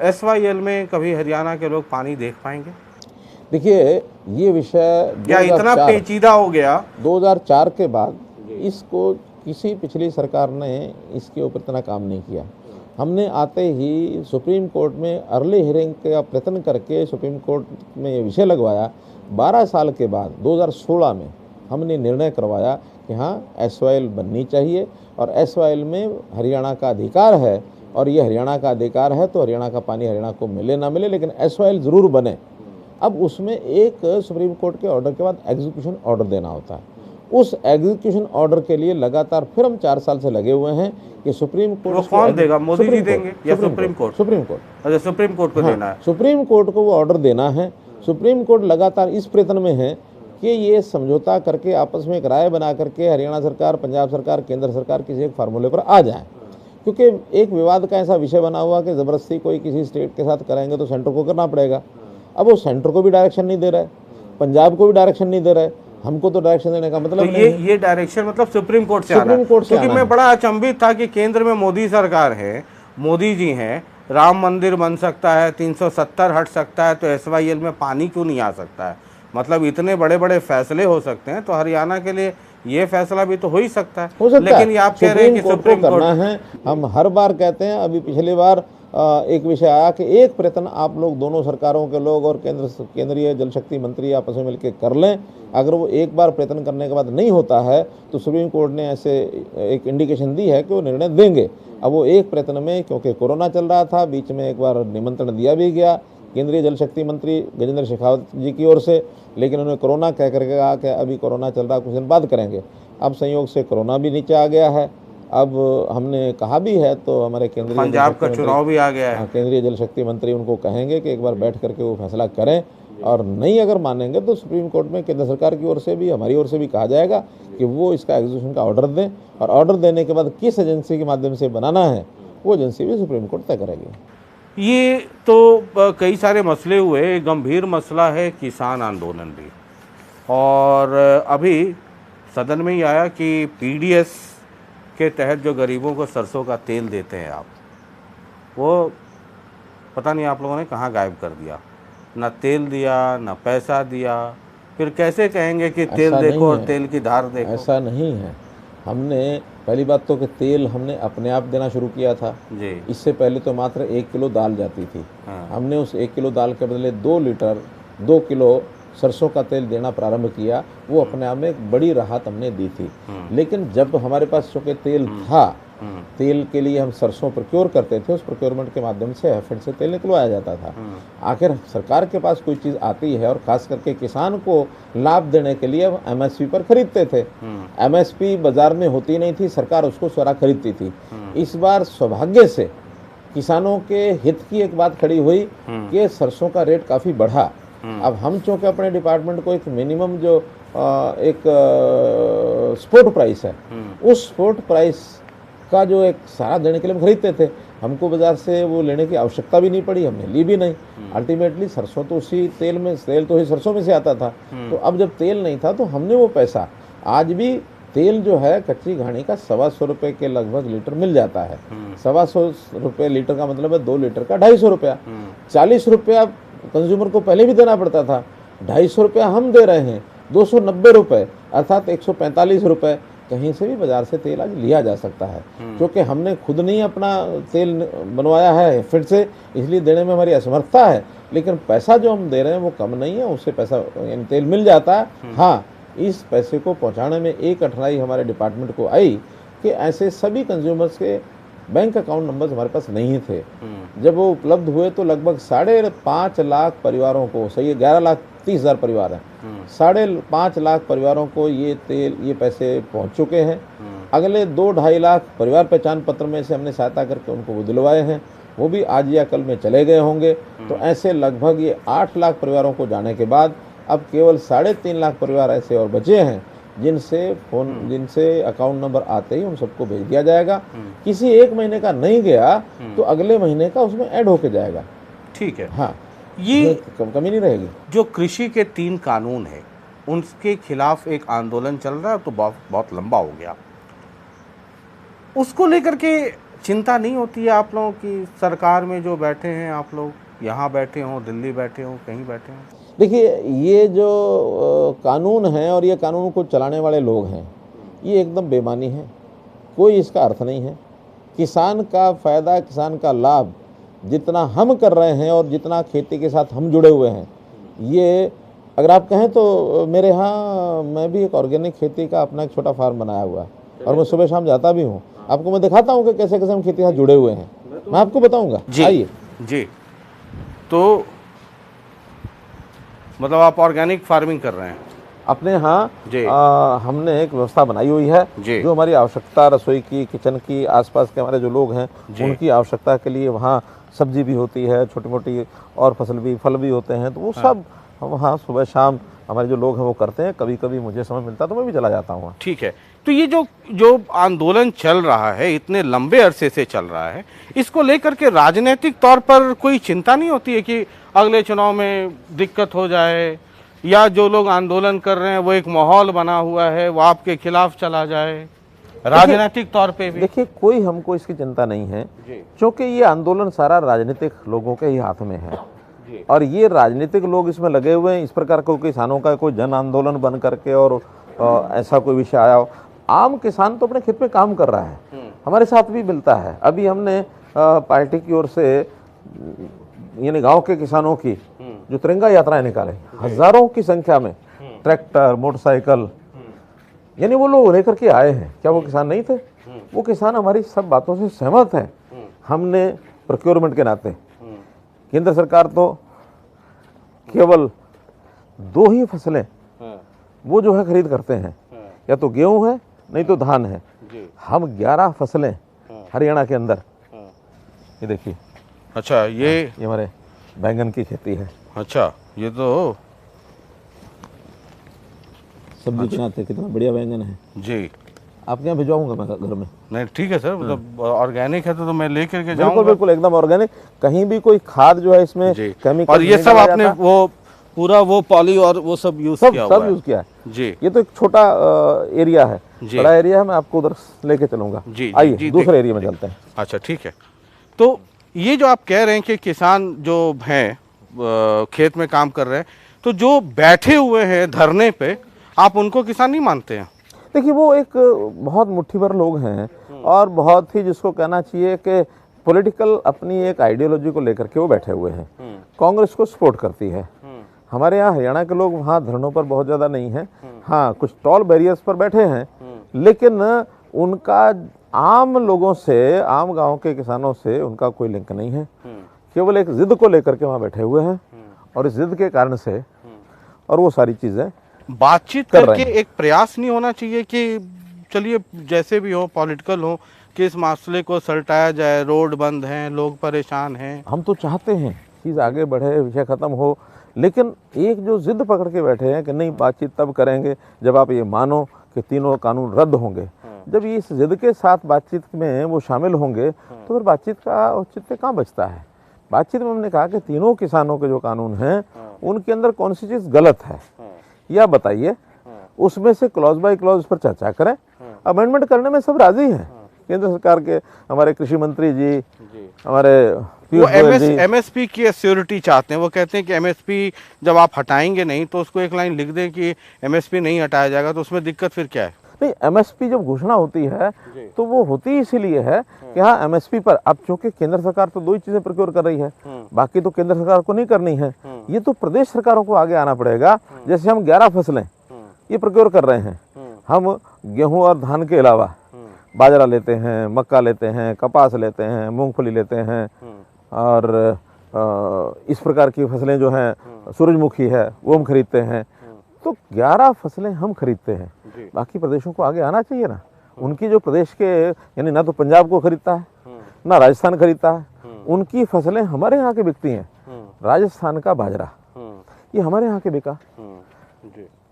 Speaker 1: SYL में कभी हरियाणा के लोग पानी देख पाएंगे?
Speaker 2: देखिए, ये विषय
Speaker 1: क्या इतना पेचीदा हो गया?
Speaker 2: 2004 के बाद इसको किसी पिछली सरकार ने इसके ऊपर इतना काम नहीं किया। हमने आते ही सुप्रीम कोर्ट में अर्ली हियरिंग का प्रयत्न करके सुप्रीम कोर्ट में ये विषय लगवाया। 12 साल के बाद 2016 में हमने निर्णय करवाया कि हाँ, SYL बननी चाहिए और SYL में हरियाणा का अधिकार है, और ये हरियाणा का अधिकार है तो हरियाणा का पानी हरियाणा को मिले ना मिले, लेकिन SYL ज़रूर बने। अब उसमें एक सुप्रीम कोर्ट के ऑर्डर के बाद एग्जीक्यूशन ऑर्डर देना होता है। उस एग्जीक्यूशन ऑर्डर के लिए लगातार फिर हम 4 साल से लगे हुए हैं कि सुप्रीम कोर्ट
Speaker 1: वो कौन देगा, मोदी जी देंगे या सुप्रीम कोर्ट?
Speaker 2: Supreme court.
Speaker 1: अच्छा, सुप्रीम कोर्ट को देना है।
Speaker 2: सुप्रीम कोर्ट को वो ऑर्डर देना है। सुप्रीम कोर्ट लगातार इस प्रयत्न में है कि ये समझौता करके आपस में एक राय बना करके हरियाणा सरकार, पंजाब सरकार, केंद्र सरकार किसी एक फार्मूले पर आ जाए, क्योंकि एक विवाद का ऐसा विषय बना हुआ कि ज़बरदस्ती कोई किसी स्टेट के साथ करेंगे तो सेंटर को करना पड़ेगा। अब वो सेंटर को भी डायरेक्शन नहीं दे रहा है, पंजाब को भी डायरेक्शन नहीं दे रहा है, हमको तो डायरेक्शन देने का मतलब
Speaker 1: तो
Speaker 2: नहीं है।
Speaker 1: ये डायरेक्शन मतलब सुप्रीम कोर्ट से आना है। क्योंकि मैं बड़ा अचंभित था कि केंद्र में मोदी सरकार है, मोदी जी हैं, राम मंदिर बन सकता है, 370 हट सकता है, तो एसवाईएल में पानी क्यों नहीं आ सकता है? मतलब इतने बड़े बड़े फैसले हो सकते हैं, तो हरियाणा के लिए ये फैसला भी तो हो ही सकता है। लेकिन ये आप कह रहे हैं कि सुप्रीम कोर्ट
Speaker 2: करना है। हम हर बार कहते हैं, अभी पिछली बार एक विषय आया कि एक प्रयत्न आप लोग दोनों सरकारों के लोग और केंद्रीय जल शक्ति मंत्री आपस में मिलकर कर लें। अगर वो एक बार प्रयत्न करने के बाद नहीं होता है तो सुप्रीम कोर्ट ने ऐसे एक इंडिकेशन दी है कि वो निर्णय देंगे। अब वो एक प्रयत्न में, क्योंकि कोरोना चल रहा था, बीच में एक बार निमंत्रण दिया भी गया केंद्रीय जल शक्ति मंत्री गजेंद्र शेखावत जी की ओर से, लेकिन उन्होंने कोरोना कह करके कहा कि अभी कोरोना चल रहा, कुछ दिन बाद करेंगे। अब संयोग से कोरोना भी नीचे आ गया है। अब हमने कहा भी है, तो हमारे केंद्रीय
Speaker 1: पंजाब का चुनाव भी आ गया है,
Speaker 2: केंद्रीय जल शक्ति मंत्री उनको कहेंगे कि एक बार बैठ करके वो फैसला करें, और नहीं अगर मानेंगे तो सुप्रीम कोर्ट में केंद्र सरकार की ओर से भी, हमारी ओर से भी कहा जाएगा कि वो इसका एग्जीक्यूशन का ऑर्डर दें, और ऑर्डर देने के बाद किस एजेंसी के माध्यम से बनाना है वो एजेंसी भी सुप्रीम कोर्ट तय करेगी।
Speaker 1: ये तो कई सारे मसले हुए। गंभीर मसला है किसान आंदोलन भी, और अभी सदन में ही आया कि पीडीएस के तहत जो गरीबों को सरसों का तेल देते हैं आप, वो पता नहीं आप लोगों ने कहाँ गायब कर दिया। ना तेल दिया, ना पैसा दिया, फिर कैसे कहेंगे कि तेल देखो और तेल की धार देखो?
Speaker 2: ऐसा नहीं है। हमने पहली बात तो कि तेल हमने अपने आप देना शुरू किया था
Speaker 1: जी।
Speaker 2: इससे पहले तो मात्र 1 किलो दाल जाती थी।
Speaker 1: हाँ।
Speaker 2: हमने उस 1 किलो दाल के बदले 2 किलो सरसों का तेल देना प्रारंभ किया। वो अपने आप में एक बड़ी राहत हमने दी थी। लेकिन जब हमारे पास चूँकि तेल था, तेल के लिए हम सरसों प्रोक्योर करते थे, उस प्रोक्योरमेंट के माध्यम से हैफेड से तेल निकलवाया जाता था। आखिर सरकार के पास कोई चीज़ आती है, और खास करके किसान को लाभ देने के लिए एमएसपी पर खरीदते थे। एमएसपी बाजार में होती नहीं थी, सरकार उसको स्वरा खरीदती थी। इस बार सौभाग्य से किसानों के हित की एक बात खड़ी हुई कि सरसों का रेट काफ़ी बढ़ा। अब हम चूँकि अपने डिपार्टमेंट को एक मिनिमम जो एक स्पोर्ट प्राइस है, उस स्पोर्ट प्राइस का जो एक सहारा देने के लिए हम खरीदते थे, हमको बाजार से वो लेने की आवश्यकता भी नहीं पड़ी, हमने ली भी नहीं। अल्टीमेटली सरसों तो उसी तेल तो ही सरसों में से आता था। तो अब जब तेल नहीं था तो हमने वो पैसा, आज भी तेल जो है कच्ची घानी का 125 रुपये के लगभग लीटर मिल जाता है। 125 रुपये लीटर का मतलब है 2 लीटर का 250 रुपया। 40 रुपया कंज्यूमर को पहले भी देना पड़ता था, 250 रुपया हम दे रहे हैं, 290 रुपये अर्थात 145 रुपये कहीं से भी बाजार से तेल आज लिया जा सकता है। क्योंकि हमने खुद नहीं अपना तेल बनवाया है फिर से, इसलिए देने में हमारी असमर्थता है, लेकिन पैसा जो हम दे रहे हैं वो कम नहीं है, उससे पैसा यानी तेल मिल जाता है। हाँ, इस पैसे को पहुंचाने में एक कठिनाई हमारे डिपार्टमेंट को आई कि ऐसे सभी कंज्यूमर्स के बैंक अकाउंट नंबर्स हमारे पास नहीं थे। जब वो उपलब्ध हुए तो लगभग 5.5 लाख परिवारों को, सही 11,30,000 परिवार हैं, 5.5 लाख परिवारों को ये पैसे पहुंच चुके हैं। अगले 2-2.5 लाख परिवार पहचान पत्र में से हमने सहायता करके उनको वो दिलवाए हैं, वो भी आज या कल में चले गए होंगे। तो ऐसे लगभग ये 8 लाख परिवारों को जाने के बाद अब केवल 3.5 लाख परिवार ऐसे और बचे हैं जिनसे अकाउंट नंबर आते ही उन सबको भेज दिया जाएगा। किसी एक महीने का नहीं गया तो अगले महीने का उसमें ऐड होके जाएगा।
Speaker 1: ठीक है।
Speaker 2: हाँ,
Speaker 1: ये
Speaker 2: कमी नहीं रहेगी।
Speaker 1: जो कृषि के 3 कानून है उनके खिलाफ एक आंदोलन चल रहा है, तो बहुत लंबा हो गया, उसको लेकर के चिंता नहीं होती है आप लोगों की? सरकार में जो बैठे हैं आप लोग, यहाँ बैठे हों, दिल्ली बैठे हों, कहीं बैठे हों,
Speaker 2: देखिए ये जो कानून हैं और ये कानून को चलाने वाले लोग हैं, ये एकदम बेमानी है, कोई इसका अर्थ नहीं है। किसान का फ़ायदा, किसान का लाभ जितना हम कर रहे हैं और जितना खेती के साथ हम जुड़े हुए हैं, ये अगर आप कहें तो मेरे यहाँ मैं भी एक ऑर्गेनिक खेती का अपना एक छोटा फार्म बनाया हुआ है और मैं सुबह शाम जाता भी हूँ। आपको मैं दिखाता हूँ कि कैसे कैसे हम खेती के साथ जुड़े हुए हैं, मैं आपको बताऊँगा। आइए
Speaker 1: जी। तो मतलब आप ऑर्गेनिक फार्मिंग कर रहे हैं?
Speaker 2: अपने यहाँ
Speaker 1: जी।
Speaker 2: हमने एक व्यवस्था बनाई हुई है
Speaker 1: जी।
Speaker 2: जो हमारी आवश्यकता रसोई की, किचन की, आसपास के हमारे जो लोग हैं
Speaker 1: जी।
Speaker 2: उनकी आवश्यकता के लिए वहाँ सब्जी भी होती है, छोटी मोटी और फसल भी, फल भी होते हैं, तो वो सब हम वहाँ सुबह शाम हमारे जो लोग हैं वो करते हैं। कभी कभी मुझे समय मिलता है तो मैं भी चला जाता हूँ वहाँ।
Speaker 1: ठीक है। तो ये जो जो आंदोलन चल रहा है, इतने लंबे अरसे से चल रहा है, इसको लेकर के राजनीतिक तौर पर कोई चिंता नहीं होती है कि अगले चुनाव में दिक्कत हो जाए, या जो लोग आंदोलन कर रहे हैं वो एक माहौल बना हुआ है वो आपके खिलाफ चला जाए, राजनीतिक तौर पे भी?
Speaker 2: देखिए, कोई हमको इसकी चिंता नहीं है,
Speaker 1: जी।
Speaker 2: क्योंकि ये आंदोलन सारा राजनीतिक लोगों के ही हाथ में है
Speaker 1: जी।
Speaker 2: और ये राजनीतिक लोग इसमें लगे हुए हैं। इस प्रकार को किसानों का कोई जन आंदोलन बन करके और ऐसा कोई विषय आया हो, आम किसान तो अपने खेत में काम कर रहा है, हमारे साथ भी मिलता है। अभी हमने पार्टी की ओर से यानी गांव के किसानों की जो तिरंगा यात्राएं निकाले, हजारों की संख्या में ट्रैक्टर, मोटरसाइकिल, यानी वो लोग लेकर के आए हैं। क्या वो किसान नहीं थे? वो किसान हमारी सब बातों से सहमत हैं। हमने प्रोक्योरमेंट के नाते, केंद्र सरकार तो केवल 2 ही फसलें वो जो है खरीद करते हैं, या तो गेहूं है नहीं तो धान है। हम 11 फसलें हरियाणा के अंदर, ये देखिए।
Speaker 1: अच्छा, ये
Speaker 2: हमारे बैंगन की खेती है।
Speaker 1: अच्छा, ये तो
Speaker 2: सब्जी के नाते कितना बढ़िया बैंगन है
Speaker 1: जी।
Speaker 2: आपके यहाँ भिजवाऊंगा मैं घर में।
Speaker 1: नहीं, ठीक है सर, मतलब ऑर्गेनिक है तो मैं लेकर के
Speaker 2: बिल्कुल
Speaker 1: जाऊंगा।
Speaker 2: बिल्कुल एकदम ऑर्गेनिक, कहीं भी कोई खाद जो है इसमें
Speaker 1: जी।
Speaker 2: केमिकल
Speaker 1: और ये
Speaker 2: नहीं
Speaker 1: सब
Speaker 2: डाला
Speaker 1: आपने
Speaker 2: जाता।
Speaker 1: वो पूरा वो पॉली और वो सब यूज किया हुआ
Speaker 2: सब
Speaker 1: है?
Speaker 2: यूज किया है
Speaker 1: जी।
Speaker 2: ये तो एक छोटा एरिया है,
Speaker 1: जी।
Speaker 2: बड़ा एरिया है, मैं आपको उधर लेके चलूंगा।
Speaker 1: जी, जी,
Speaker 2: आइए
Speaker 1: जी,
Speaker 2: दूसरे एरिया में चलते हैं।
Speaker 1: अच्छा, ठीक है। तो ये जो आप कह रहे हैं कि किसान जो हैं खेत में काम कर रहे हैं, तो जो बैठे हुए हैं धरने पे, आप उनको किसान नहीं मानते हैं?
Speaker 2: देखिए, वो एक बहुत मुट्ठी भर लोग हैं और बहुत ही जिसको कहना चाहिए कि पॉलिटिकल अपनी एक आइडियोलॉजी को लेकर के वो बैठे हुए हैं। कांग्रेस को सपोर्ट करती है। हमारे यहाँ हरियाणा के लोग वहाँ धरनों पर बहुत ज़्यादा नहीं हैं। हाँ, कुछ टॉल बैरियर्स पर बैठे हैं, लेकिन उनका आम लोगों से, आम गांव के किसानों से उनका कोई लिंक नहीं है। केवल एक जिद को लेकर के वहाँ बैठे हुए हैं और इस जिद के कारण से और वो सारी चीज़ें
Speaker 1: बातचीत
Speaker 2: कर
Speaker 1: करके
Speaker 2: रहे हैं।
Speaker 1: एक प्रयास नहीं होना चाहिए कि चलिए जैसे भी हो, पॉलिटिकल हो, कि इस मसले को सलटाया जाए, रोड बंद हैं, लोग परेशान हैं?
Speaker 2: हम तो चाहते हैं चीज़ आगे बढ़े, विषय ख़त्म हो, लेकिन एक जो जिद पकड़ के बैठे हैं कि नहीं, बातचीत तब करेंगे जब आप ये मानो कि तीनों कानून रद्द होंगे। जब ये इस जिद के साथ बातचीत में वो शामिल होंगे तो फिर बातचीत का औचित्य कहाँ बचता है। बातचीत में हमने कहा कि तीनों किसानों के जो कानून हैं उनके अंदर कौन सी चीज़ गलत है या बताइए, उसमें से क्लॉज बाय क्लॉज पर चर्चा करें। अमेंडमेंट करने में सब राजी हैं। केंद्र सरकार के हमारे कृषि मंत्री जी, हमारे
Speaker 1: वो
Speaker 2: पीयूष गोयल जी,
Speaker 1: एमएसपी की एश्योरिटी चाहते हैं। वो कहते हैं कि एमएसपी जब आप हटाएंगे नहीं तो उसको एक लाइन लिख दें कि एमएसपी नहीं हटाया जाएगा, तो उसमें दिक्कत फिर क्या है?
Speaker 2: नहीं, एमएसपी जब घोषणा होती है तो वो होती इसीलिए है कि हाँ, एमएसपी पर अब चूंकि केंद्र सरकार तो 2 ही चीजें प्रोक्योर कर रही है, बाकी तो केंद्र सरकार को नहीं करनी है, ये तो प्रदेश सरकारों को आगे आना पड़ेगा। जैसे हम 11 फसलें ये प्रोक्योर कर रहे हैं, हम गेहूं और धान के अलावा बाजरा लेते हैं, मक्का लेते हैं, कपास लेते हैं, मूंगफली लेते हैं और इस प्रकार की फसलें जो हैं, सूरजमुखी है वो हम खरीदते हैं। तो 11 फसलें हम खरीदते हैं, बाकी प्रदेशों को आगे आना चाहिए ना। उनकी जो प्रदेश के, यानी ना तो पंजाब को खरीदता है ना राजस्थान खरीदता है, उनकी फसलें हमारे यहाँ की बिकती हैं। राजस्थान का बाजरा ये हमारे यहाँ के बिका,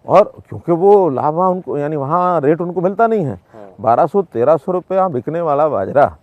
Speaker 2: और क्योंकि वो लाभ वहाँ उनको, यानी वहाँ रेट उनको मिलता नहीं है। 1200-1300 रुपया बिकने वाला बाजरा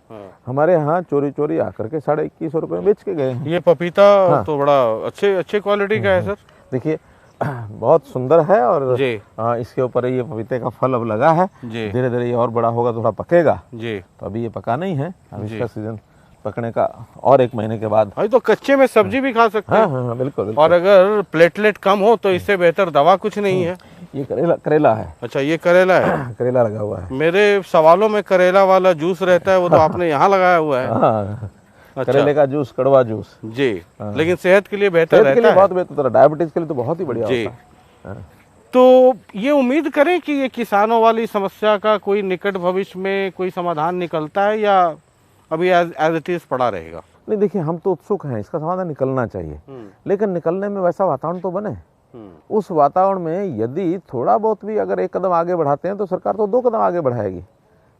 Speaker 2: हमारे यहाँ चोरी चोरी आकर के 2150 रुपये में बेच के गए हैं।
Speaker 1: ये पपीता तो बड़ा अच्छे क्वालिटी का है सर।
Speaker 2: देखिए, बहुत सुंदर है और
Speaker 1: जी।
Speaker 2: इसके ऊपर ये पपीते का फल अब लगा है।
Speaker 1: जी।
Speaker 2: धीरे धीरे ये और बड़ा होगा, थोड़ा पकेगा।
Speaker 1: जी।
Speaker 2: तो अभी ये पका नहीं है, अभी इसका सीजन पकने का और 1 महीने के बाद।
Speaker 1: भाई, तो कच्चे में सब्जी भी खा सकते हैं।
Speaker 2: हाँ, बिल्कुल।
Speaker 1: और अगर प्लेटलेट कम हो तो इससे बेहतर दवा कुछ नहीं है।
Speaker 2: ये करेला है।
Speaker 1: अच्छा, ये करेला है।
Speaker 2: करेला लगा हुआ है।
Speaker 1: मेरे सवालों में करेला वाला जूस रहता है, वो तो आपने यहाँ लगाया हुआ है।
Speaker 2: हाँ,
Speaker 1: अच्छा।
Speaker 2: करेले का जूस, कड़वा जूस
Speaker 1: जी। लेकिन सेहत के लिए बेहतर
Speaker 2: सेहत के लिए
Speaker 1: रहता है।
Speaker 2: बहुत बेहतर, डायबिटीज के लिए तो बहुत ही बढ़िया
Speaker 1: जी।
Speaker 2: होता है।
Speaker 1: तो ये उम्मीद करें कि ये किसानों वाली समस्या का कोई निकट भविष्य में कोई समाधान निकलता है, या अभी एज इट इज पड़ा रहेगा?
Speaker 2: नहीं, देखिए, हम तो उत्सुक हैं, इसका समाधान निकलना चाहिए, लेकिन निकलने में वैसा वातावरण तो बने। उस वातावरण में यदि थोड़ा बहुत भी अगर एक कदम आगे बढ़ाते हैं तो सरकार तो 2 कदम आगे बढ़ाएगी,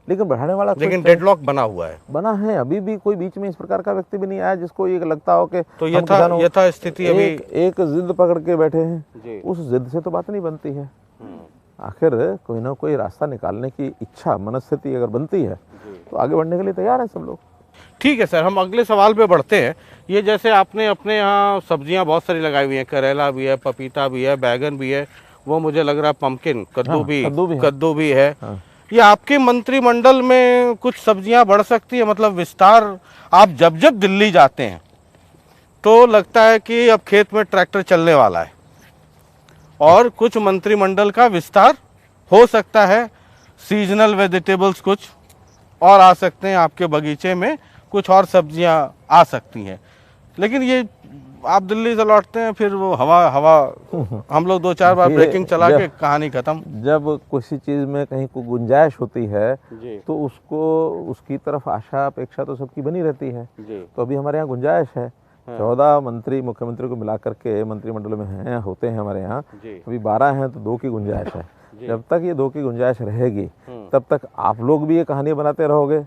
Speaker 2: लेकिन बढ़ाने वाला
Speaker 1: लेकिन डेडलॉक बना हुआ है।
Speaker 2: बना है। अभी भी कोई बीच में इस प्रकार का व्यक्ति भी नहीं आया जिसको ये लगता हो कि
Speaker 1: तो यथा स्थिति अभी
Speaker 2: एक जिद पकड़ के बैठे हैं,
Speaker 1: जी।
Speaker 2: उस जिद से तो बात नहीं बनती है। आखिर कोई ना कोई रास्ता निकालने की इच्छा मनस्थिति अगर बनती है तो आगे बढ़ने के लिए तैयार है सब लोग।
Speaker 1: ठीक है सर, हम अगले सवाल पे बढ़ते हैं। ये जैसे आपने अपने यहाँ सब्जियां बहुत सारी लगाई हुई हैं, करेला भी है, पपीता भी है, बैगन भी है, वो मुझे लग रहा है पम्पकिन कद्दू भी है। ये आपके मंत्रिमंडल में कुछ सब्जियां बढ़ सकती है, मतलब विस्तार? आप जब जब दिल्ली जाते हैं तो लगता है कि अब खेत में ट्रैक्टर चलने वाला है, और कुछ मंत्रिमंडल का विस्तार हो सकता है। सीजनल वेजिटेबल्स कुछ और आ सकते हैं आपके बगीचे में, कुछ और सब्जियां आ सकती हैं। लेकिन ये आप दिल्ली से लौटते हैं, फिर वो हवा हम लोग 2-4 बार ब्रेकिंग चला के कहानी खत्म।
Speaker 2: जब किसी चीज में कहीं कोई गुंजाइश होती है तो उसको उसकी तरफ आशा अपेक्षा तो सबकी बनी रहती है। तो अभी हमारे यहाँ गुंजाइश है। 14 मंत्री मुख्यमंत्री को मिला करके मंत्रिमंडल में हैं, होते हैं हमारे यहाँ। अभी 12 हैं तो 2 की गुंजाइश है। जब तक ये 2 की गुंजाइश रहेगी तब तक आप लोग भी ये कहानी बनाते रहोगे।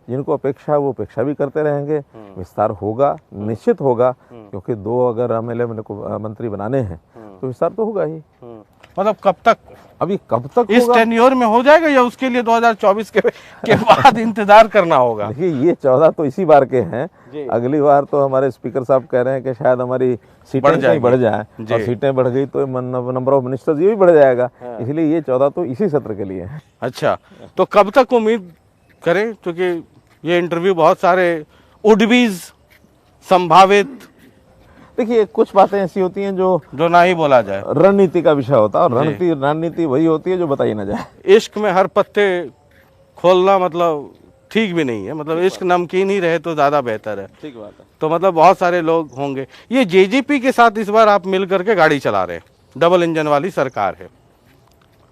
Speaker 2: जिनको अपेक्षा वो अपेक्षा भी करते रहेंगे। विस्तार होगा, निश्चित होगा, क्योंकि 2 अगर एमएलए मंत्री बनाने हैं तो विस्तार तो होगा ही।
Speaker 1: मतलब कब तक?
Speaker 2: अभी कब तक
Speaker 1: इस टेन्योर में हो जाएगा या उसके लिए 2024 के बाद इंतजार करना होगा?
Speaker 2: देखिए, ये 14 तो इसी बार के हैं। अगली बार तो हमारे स्पीकर साहब कह रहे हैं कि शायद हमारी सीटें बढ़ जाए, और सीटें बढ़ गई तो नंबर ऑफ मिनिस्टर्स ये भी बढ़ जाएगा। इसलिए ये 14 तो इसी सत्र के लिए है।
Speaker 1: अच्छा, तो कब तक उम्मीद करें? क्योंकि ये इंटरव्यू बहुत सारे उडबीज संभावित,
Speaker 2: देखिए कुछ बातें ऐसी होती हैं जो
Speaker 1: ना ही बोला जाए,
Speaker 2: रणनीति का विषय होता है, और रणनीति वही होती है जो बताई ना जाए।
Speaker 1: इश्क में हर पत्ते खोलना मतलब ठीक भी नहीं है। मतलब इश्क नमकीन ही रहे तो ज्यादा बेहतर है।
Speaker 2: ठीक बात है।
Speaker 1: तो मतलब बहुत सारे लोग होंगे। ये जेजेपी के साथ इस बार आप मिल करके गाड़ी चला रहे हैं, डबल इंजन वाली सरकार है।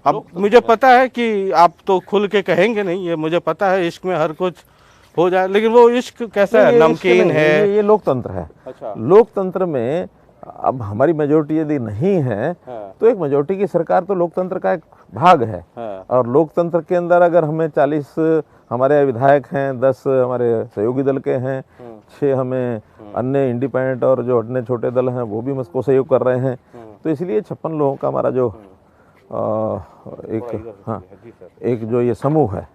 Speaker 1: अब मुझे पता है कि आप तो खुल के कहेंगे नहीं, ये मुझे पता है, इश्क में हर कुछ हो जाए, लेकिन वो इश्क कैसा है? नमकीन है।
Speaker 2: ये लोकतंत्र है। अच्छा। लोकतंत्र में अब हमारी मेजोरिटी यदि नहीं है तो एक मेजोरिटी की सरकार तो लोकतंत्र का एक भाग है। और लोकतंत्र के अंदर अगर हमें 40 हमारे विधायक हैं, 10 हमारे सहयोगी दल के हैं, 6 हमें अन्य इंडिपेंडेंट और जो अन्य छोटे दल हैं वो भी मुझको सहयोग कर रहे हैं, तो इसलिए 56 लोगों का हमारा जो एक जो ये समूह है,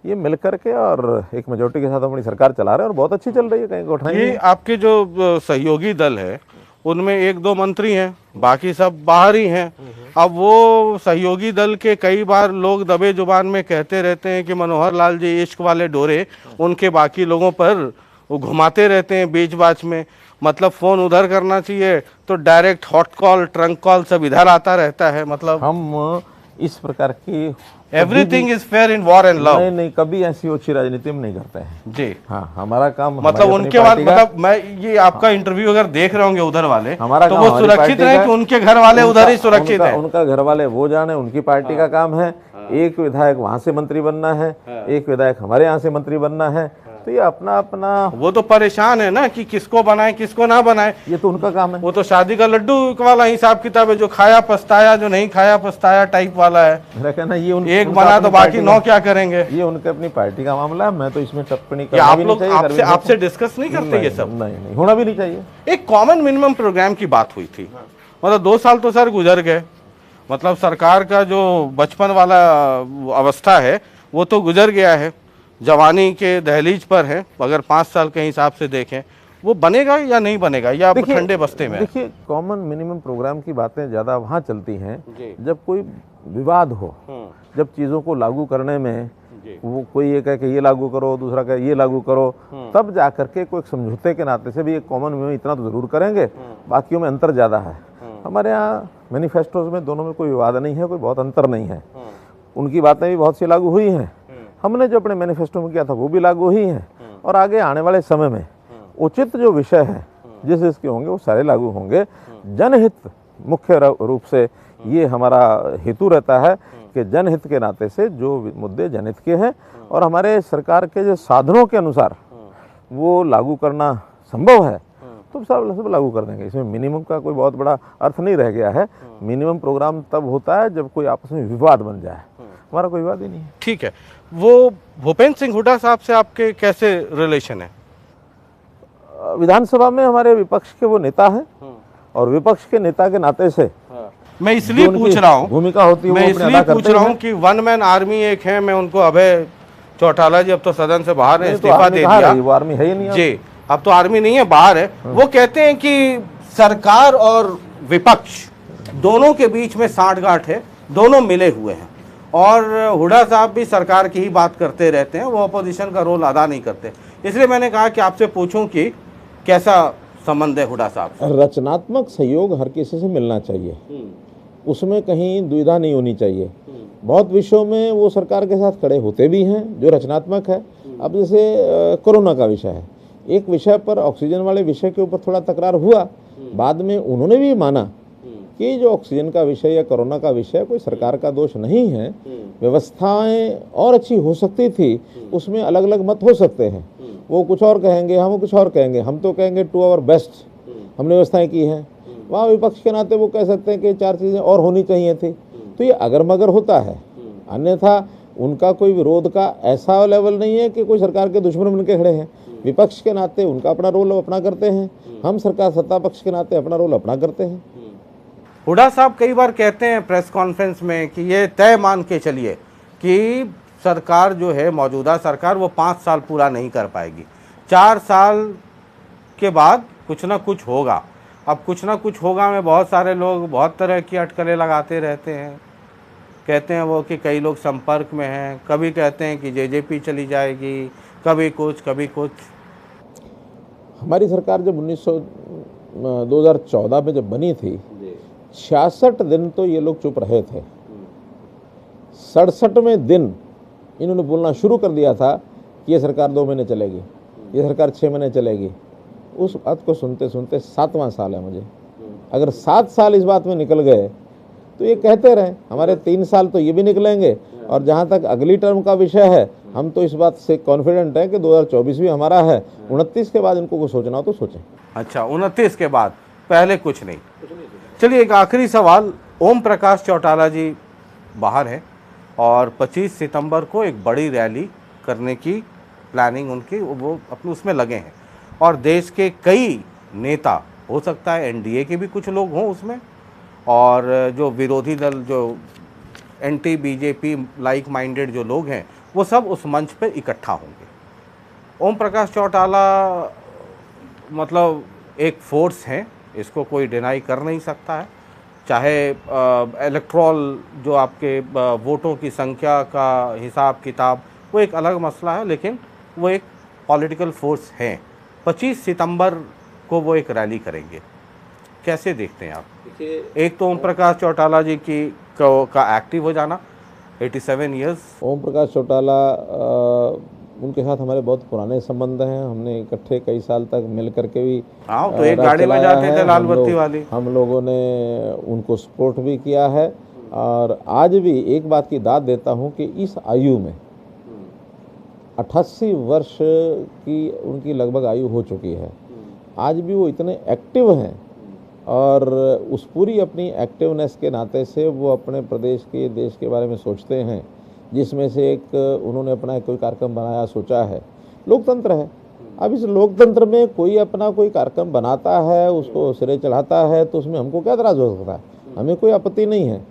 Speaker 2: ये मिलकर के और एक मेजोरिटी के साथ अपनी सरकार चला रहे हैं, और बहुत अच्छी चल रही है। कहीं उठाई
Speaker 1: ये आपके जो सहयोगी दल है उनमें 1-2 मंत्री हैं, बाकी सब बाहर ही हैं। अब वो सहयोगी दल के कई बार लोग दबे जुबान में कहते रहते हैं कि मनोहर लाल जी इश्क वाले डोरे उनके बाकी लोगों पर वो घुमाते रहते हैं बीच बाच में। मतलब फोन उधर करना चाहिए तो direct hot call, trunk call सब इधर आता रहता है। मतलब
Speaker 2: हम इस प्रकार की
Speaker 1: everything is fair in war and love.
Speaker 2: नहीं, कभी ऐसी ओछी राजनीति में नहीं करते हैं जी। हाँ, हमारा काम
Speaker 1: मतलब उनके बाद मतलब मैं ये आपका इंटरव्यू अगर देख रहे होंगे उधर वाले,
Speaker 2: हमारा
Speaker 1: तो वो सुरक्षित रहे कि उनके घर वाले उधर ही सुरक्षित है।
Speaker 2: उनका घर वाले वो जाने, उनकी पार्टी का काम है। एक विधायक वहां से मंत्री बनना है, एक विधायक हमारे यहाँ से मंत्री बनना है, तो ये अपना अपना,
Speaker 1: वो तो परेशान है ना कि किसको बनाए किसको ना बनाए,
Speaker 2: ये तो उनका काम है।
Speaker 1: वो तो शादी का लड्डू वाला हिसाब किताब है, जो खाया पछताया, जो नहीं खाया पछताया टाइप वाला है।
Speaker 2: मेरा कहना ये
Speaker 1: एक बना तो बाकी 9 क्या करेंगे?
Speaker 2: ये उनके अपनी पार्टी का मामला है। मैं तो इसमें टिप्पणी
Speaker 1: आप लोग आपसे डिस्कस नहीं करते ये सब?
Speaker 2: नहीं, होना भी नहीं चाहिए।
Speaker 1: एक कॉमन मिनिमम प्रोग्राम की बात हुई थी, मतलब 2 साल तो सर गुजर गए। मतलब सरकार का जो बचपन वाला अवस्था है वो तो गुजर गया है, जवानी के दहलीज पर है। अगर 5 साल के हिसाब से देखें, वो बनेगा या नहीं बनेगा, या ठंडे बस्ते में?
Speaker 2: देखिए, कॉमन मिनिमम प्रोग्राम की बातें ज़्यादा वहाँ चलती हैं जब कोई विवाद हो, जब चीज़ों को लागू करने में वो कोई ये कहे कि ये लागू करो, दूसरा कहे ये लागू करो, तब जा करके कोई समझौते के नाते से भी एक कॉमन मिनिमम इतना तो ज़रूर करेंगे। बाकियों में अंतर ज़्यादा है। हमारे यहाँ मैनिफेस्टोज में दोनों में कोई विवाद नहीं है, कोई बहुत अंतर नहीं है। उनकी बातें भी बहुत सी लागू हुई हैं, हमने जो अपने मैनिफेस्टो में किया था वो भी लागू ही है, और आगे आने वाले समय में उचित जो विषय है जिस इसके होंगे वो सारे लागू होंगे। जनहित मुख्य रूप से ये हमारा हेतु रहता है कि जनहित के नाते से जो मुद्दे जनहित के हैं और हमारे सरकार के जो साधनों के अनुसार वो लागू करना संभव है, तो सब लागू कर देंगे। इसमें मिनिमम का कोई बहुत बड़ा अर्थ नहीं रह गया है। मिनिमम प्रोग्राम तब होता है जब कोई आपस में विवाद बन जाए। हमारा कोई विवाद ही नहीं है।
Speaker 1: ठीक है, वो भूपेंद्र सिंह हुड्डा साहब से आपके कैसे रिलेशन है?
Speaker 2: विधानसभा में हमारे विपक्ष के वो नेता हैं और विपक्ष के नेता के नाते से
Speaker 1: मैं इसलिए पूछ रहा हूँ,
Speaker 2: भूमिका होती है
Speaker 1: मैं
Speaker 2: वो अपने
Speaker 1: इसलिए
Speaker 2: अदा
Speaker 1: पूछ
Speaker 2: करते
Speaker 1: रहा
Speaker 2: हैं।
Speaker 1: हूँ कि वन मैन आर्मी एक है, मैं उनको अभय चौटाला जी अब तो सदन से बाहर है,
Speaker 2: नहीं, तो
Speaker 1: इस्तीफा
Speaker 2: आर्मी
Speaker 1: दे
Speaker 2: कहाँ
Speaker 1: दिया
Speaker 2: रही? वो आर्मी है ही नहीं।
Speaker 1: जी, अब तो आर्मी नहीं है, बाहर है। वो कहते हैं कि सरकार और विपक्ष दोनों के बीच में साठगांठ है, दोनों मिले हुए हैं, और हुड्डा साहब भी सरकार की ही बात करते रहते हैं, वो अपोजिशन का रोल अदा नहीं करते। इसलिए मैंने कहा कि आपसे पूछूं कि कैसा संबंध है हुड्डा साहब से?
Speaker 2: रचनात्मक सहयोग हर किसी से मिलना चाहिए, उसमें कहीं दुविधा नहीं होनी चाहिए। बहुत विषयों में वो सरकार के साथ खड़े होते भी हैं जो रचनात्मक है। अब जैसे कोरोना का विषय है, एक विषय पर ऑक्सीजन वाले विषय के ऊपर थोड़ा तकरार हुआ, बाद में उन्होंने भी माना कि जो ऑक्सीजन का विषय या कोरोना का विषय कोई सरकार का दोष नहीं है, व्यवस्थाएं और अच्छी हो सकती थी, उसमें अलग अलग मत हो सकते हैं। वो कुछ और कहेंगे, हम कुछ और कहेंगे, हम तो कहेंगे टू आवर बेस्ट हमने व्यवस्थाएं की हैं। वहाँ विपक्ष के नाते वो कह सकते हैं कि 4 चीज़ें और होनी चाहिए थी। तो ये अगर मगर होता है, अन्यथा उनका कोई विरोध का ऐसा लेवल नहीं है कि कोई सरकार के दुश्मन बन के खड़े हैं। विपक्ष के नाते उनका अपना रोल अपना करते हैं, हम सरकार सत्ता पक्ष के नाते अपना रोल अपना करते हैं।
Speaker 1: हुड्डा साहब कई बार कहते हैं प्रेस कॉन्फ्रेंस में कि ये तय मान के चलिए कि सरकार जो है, मौजूदा सरकार, वो 5 साल पूरा नहीं कर पाएगी, 4 साल के बाद कुछ ना कुछ होगा। अब कुछ ना कुछ होगा में बहुत सारे लोग बहुत तरह की अटकलें लगाते रहते हैं। कहते हैं वो कि कई लोग संपर्क में हैं, कभी कहते हैं कि जेजेपी चली जाएगी, कभी कुछ कभी कुछ।
Speaker 2: हमारी सरकार जब 2014 में जब बनी थी, 66 दिन तो ये लोग चुप रहे थे। 67वें दिन इन्होंने बोलना शुरू कर दिया था कि ये सरकार 2 महीने चलेगी, ये सरकार 6 महीने चलेगी। उस बात को सुनते सुनते 7वां साल है मुझे। अगर 7 साल इस बात में निकल गए तो ये कहते रहे, हमारे 3 साल तो ये भी निकलेंगे। और जहाँ तक अगली टर्म का विषय है, हम तो इस बात से कॉन्फिडेंट है कि 2024 भी हमारा है। 29 के बाद इनको कुछ सोचना हो तो सोचें।
Speaker 1: अच्छा, 29 के बाद, पहले कुछ नहीं। चलिए, एक आखिरी सवाल। ओम प्रकाश चौटाला जी बाहर है और 25 सितंबर को एक बड़ी रैली करने की प्लानिंग उनकी, वो अपने उसमें लगे हैं, और देश के कई नेता, हो सकता है एनडीए के भी कुछ लोग हों उसमें, और जो विरोधी दल, जो एंटी बीजेपी लाइक माइंडेड जो लोग हैं, वो सब उस मंच पर इकट्ठा होंगे। ओम प्रकाश चौटाला मतलब एक फोर्स है, इसको कोई डिनाई कर नहीं सकता है। चाहे इलेक्ट्रॉल जो आपके वोटों की संख्या का हिसाब किताब, वो एक अलग मसला है, लेकिन वो एक पॉलिटिकल फोर्स है। 25 सितंबर को वो एक रैली करेंगे, कैसे देखते हैं आप? एक तो ओम प्रकाश चौटाला जी का एक्टिव हो जाना, 87 ईयर्स।
Speaker 2: ओम प्रकाश चौटाला, उनके साथ हमारे बहुत पुराने संबंध हैं। हमने इकट्ठे कई साल तक मिल करके भी
Speaker 1: तो एक गाड़ी में जाते थे लाल बत्ती वाली।
Speaker 2: हम लोगों ने उनको सपोर्ट भी किया है। और आज भी एक बात की दाद देता हूं कि इस आयु में 88 वर्ष की उनकी लगभग आयु हो चुकी है, आज भी वो इतने एक्टिव हैं। और उस पूरी अपनी एक्टिवनेस के नाते से वो अपने प्रदेश के, देश के बारे में सोचते हैं, जिसमें से एक उन्होंने अपना कोई कार्यक्रम बनाया, सोचा है। लोकतंत्र है, अब इस लोकतंत्र में कोई अपना कोई कार्यक्रम बनाता है, उसको सिरे चढ़ाता है, तो उसमें हमको क्या एतराज़ हो सकता है? हमें कोई आपत्ति नहीं है।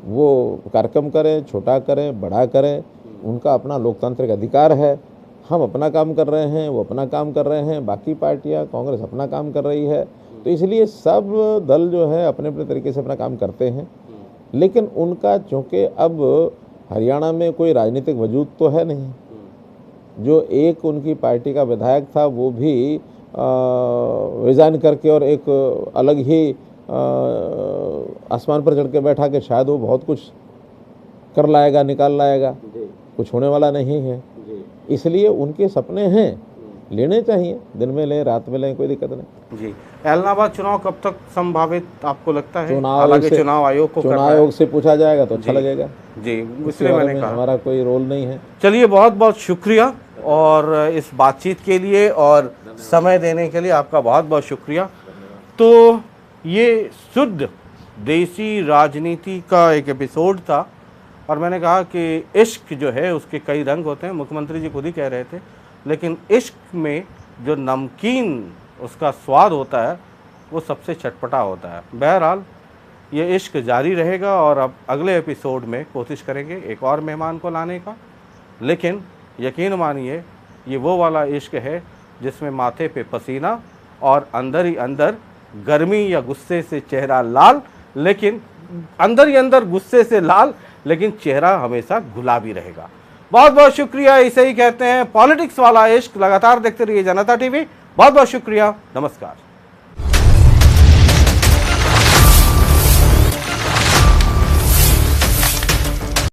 Speaker 2: वो कार्यक्रम करें, छोटा करें, बड़ा करें, उनका अपना लोकतांत्रिक अधिकार है। हम अपना काम कर रहे हैं, वो अपना काम कर रहे हैं, बाकी पार्टियां, कांग्रेस अपना काम कर रही है। तो इसलिए सब दल जो है अपने अपने तरीके से अपना काम करते हैं। लेकिन उनका चूँकि अब हरियाणा में कोई राजनीतिक वजूद तो है नहीं, जो एक उनकी पार्टी का विधायक था वो भी रिज़ाइन करके और एक अलग ही आसमान पर चढ़ के बैठा कि शायद वो बहुत कुछ कर लाएगा, निकाल लाएगा, कुछ होने वाला नहीं है। इसलिए उनके सपने हैं, लेने चाहिए, दिन में लें, रात में लें, कोई दिक्कत नहीं।
Speaker 1: जी, इलाहाबाद चुनाव कब तक संभावित आपको लगता है?
Speaker 2: चुनाव आयोग को, चुनाव आयोग से पूछा जाएगा तो अच्छा लगेगा।
Speaker 1: जी, इसलिए मैंने कहा
Speaker 2: हमारा कोई रोल नहीं है।
Speaker 1: चलिए, बहुत बहुत शुक्रिया और इस बातचीत के लिए और समय देने के लिए आपका बहुत बहुत शुक्रिया। तो ये शुद्ध देसी राजनीति का एक एपिसोड था और मैंने कहा कि इश्क जो है उसके कई रंग होते हैं, मुख्यमंत्री जी खुद ही कह रहे थे, लेकिन इश्क में जो नमकीन उसका स्वाद होता है वो सबसे चटपटा होता है। बहरहाल ये इश्क जारी रहेगा और अब अगले एपिसोड में कोशिश करेंगे एक और मेहमान को लाने का, लेकिन यकीन मानिए ये वो वाला इश्क है जिसमें माथे पे पसीना और अंदर ही अंदर गर्मी या गुस्से से चेहरा लाल, लेकिन अंदर ही अंदर गुस्से से लाल, लेकिन चेहरा हमेशा गुलाबी रहेगा। बहुत बहुत शुक्रिया। इसे ही कहते हैं पॉलिटिक्स वाला इश्क। लगातार देखते रहिए जनता टीवी। बहुत बहुत शुक्रिया। नमस्कार।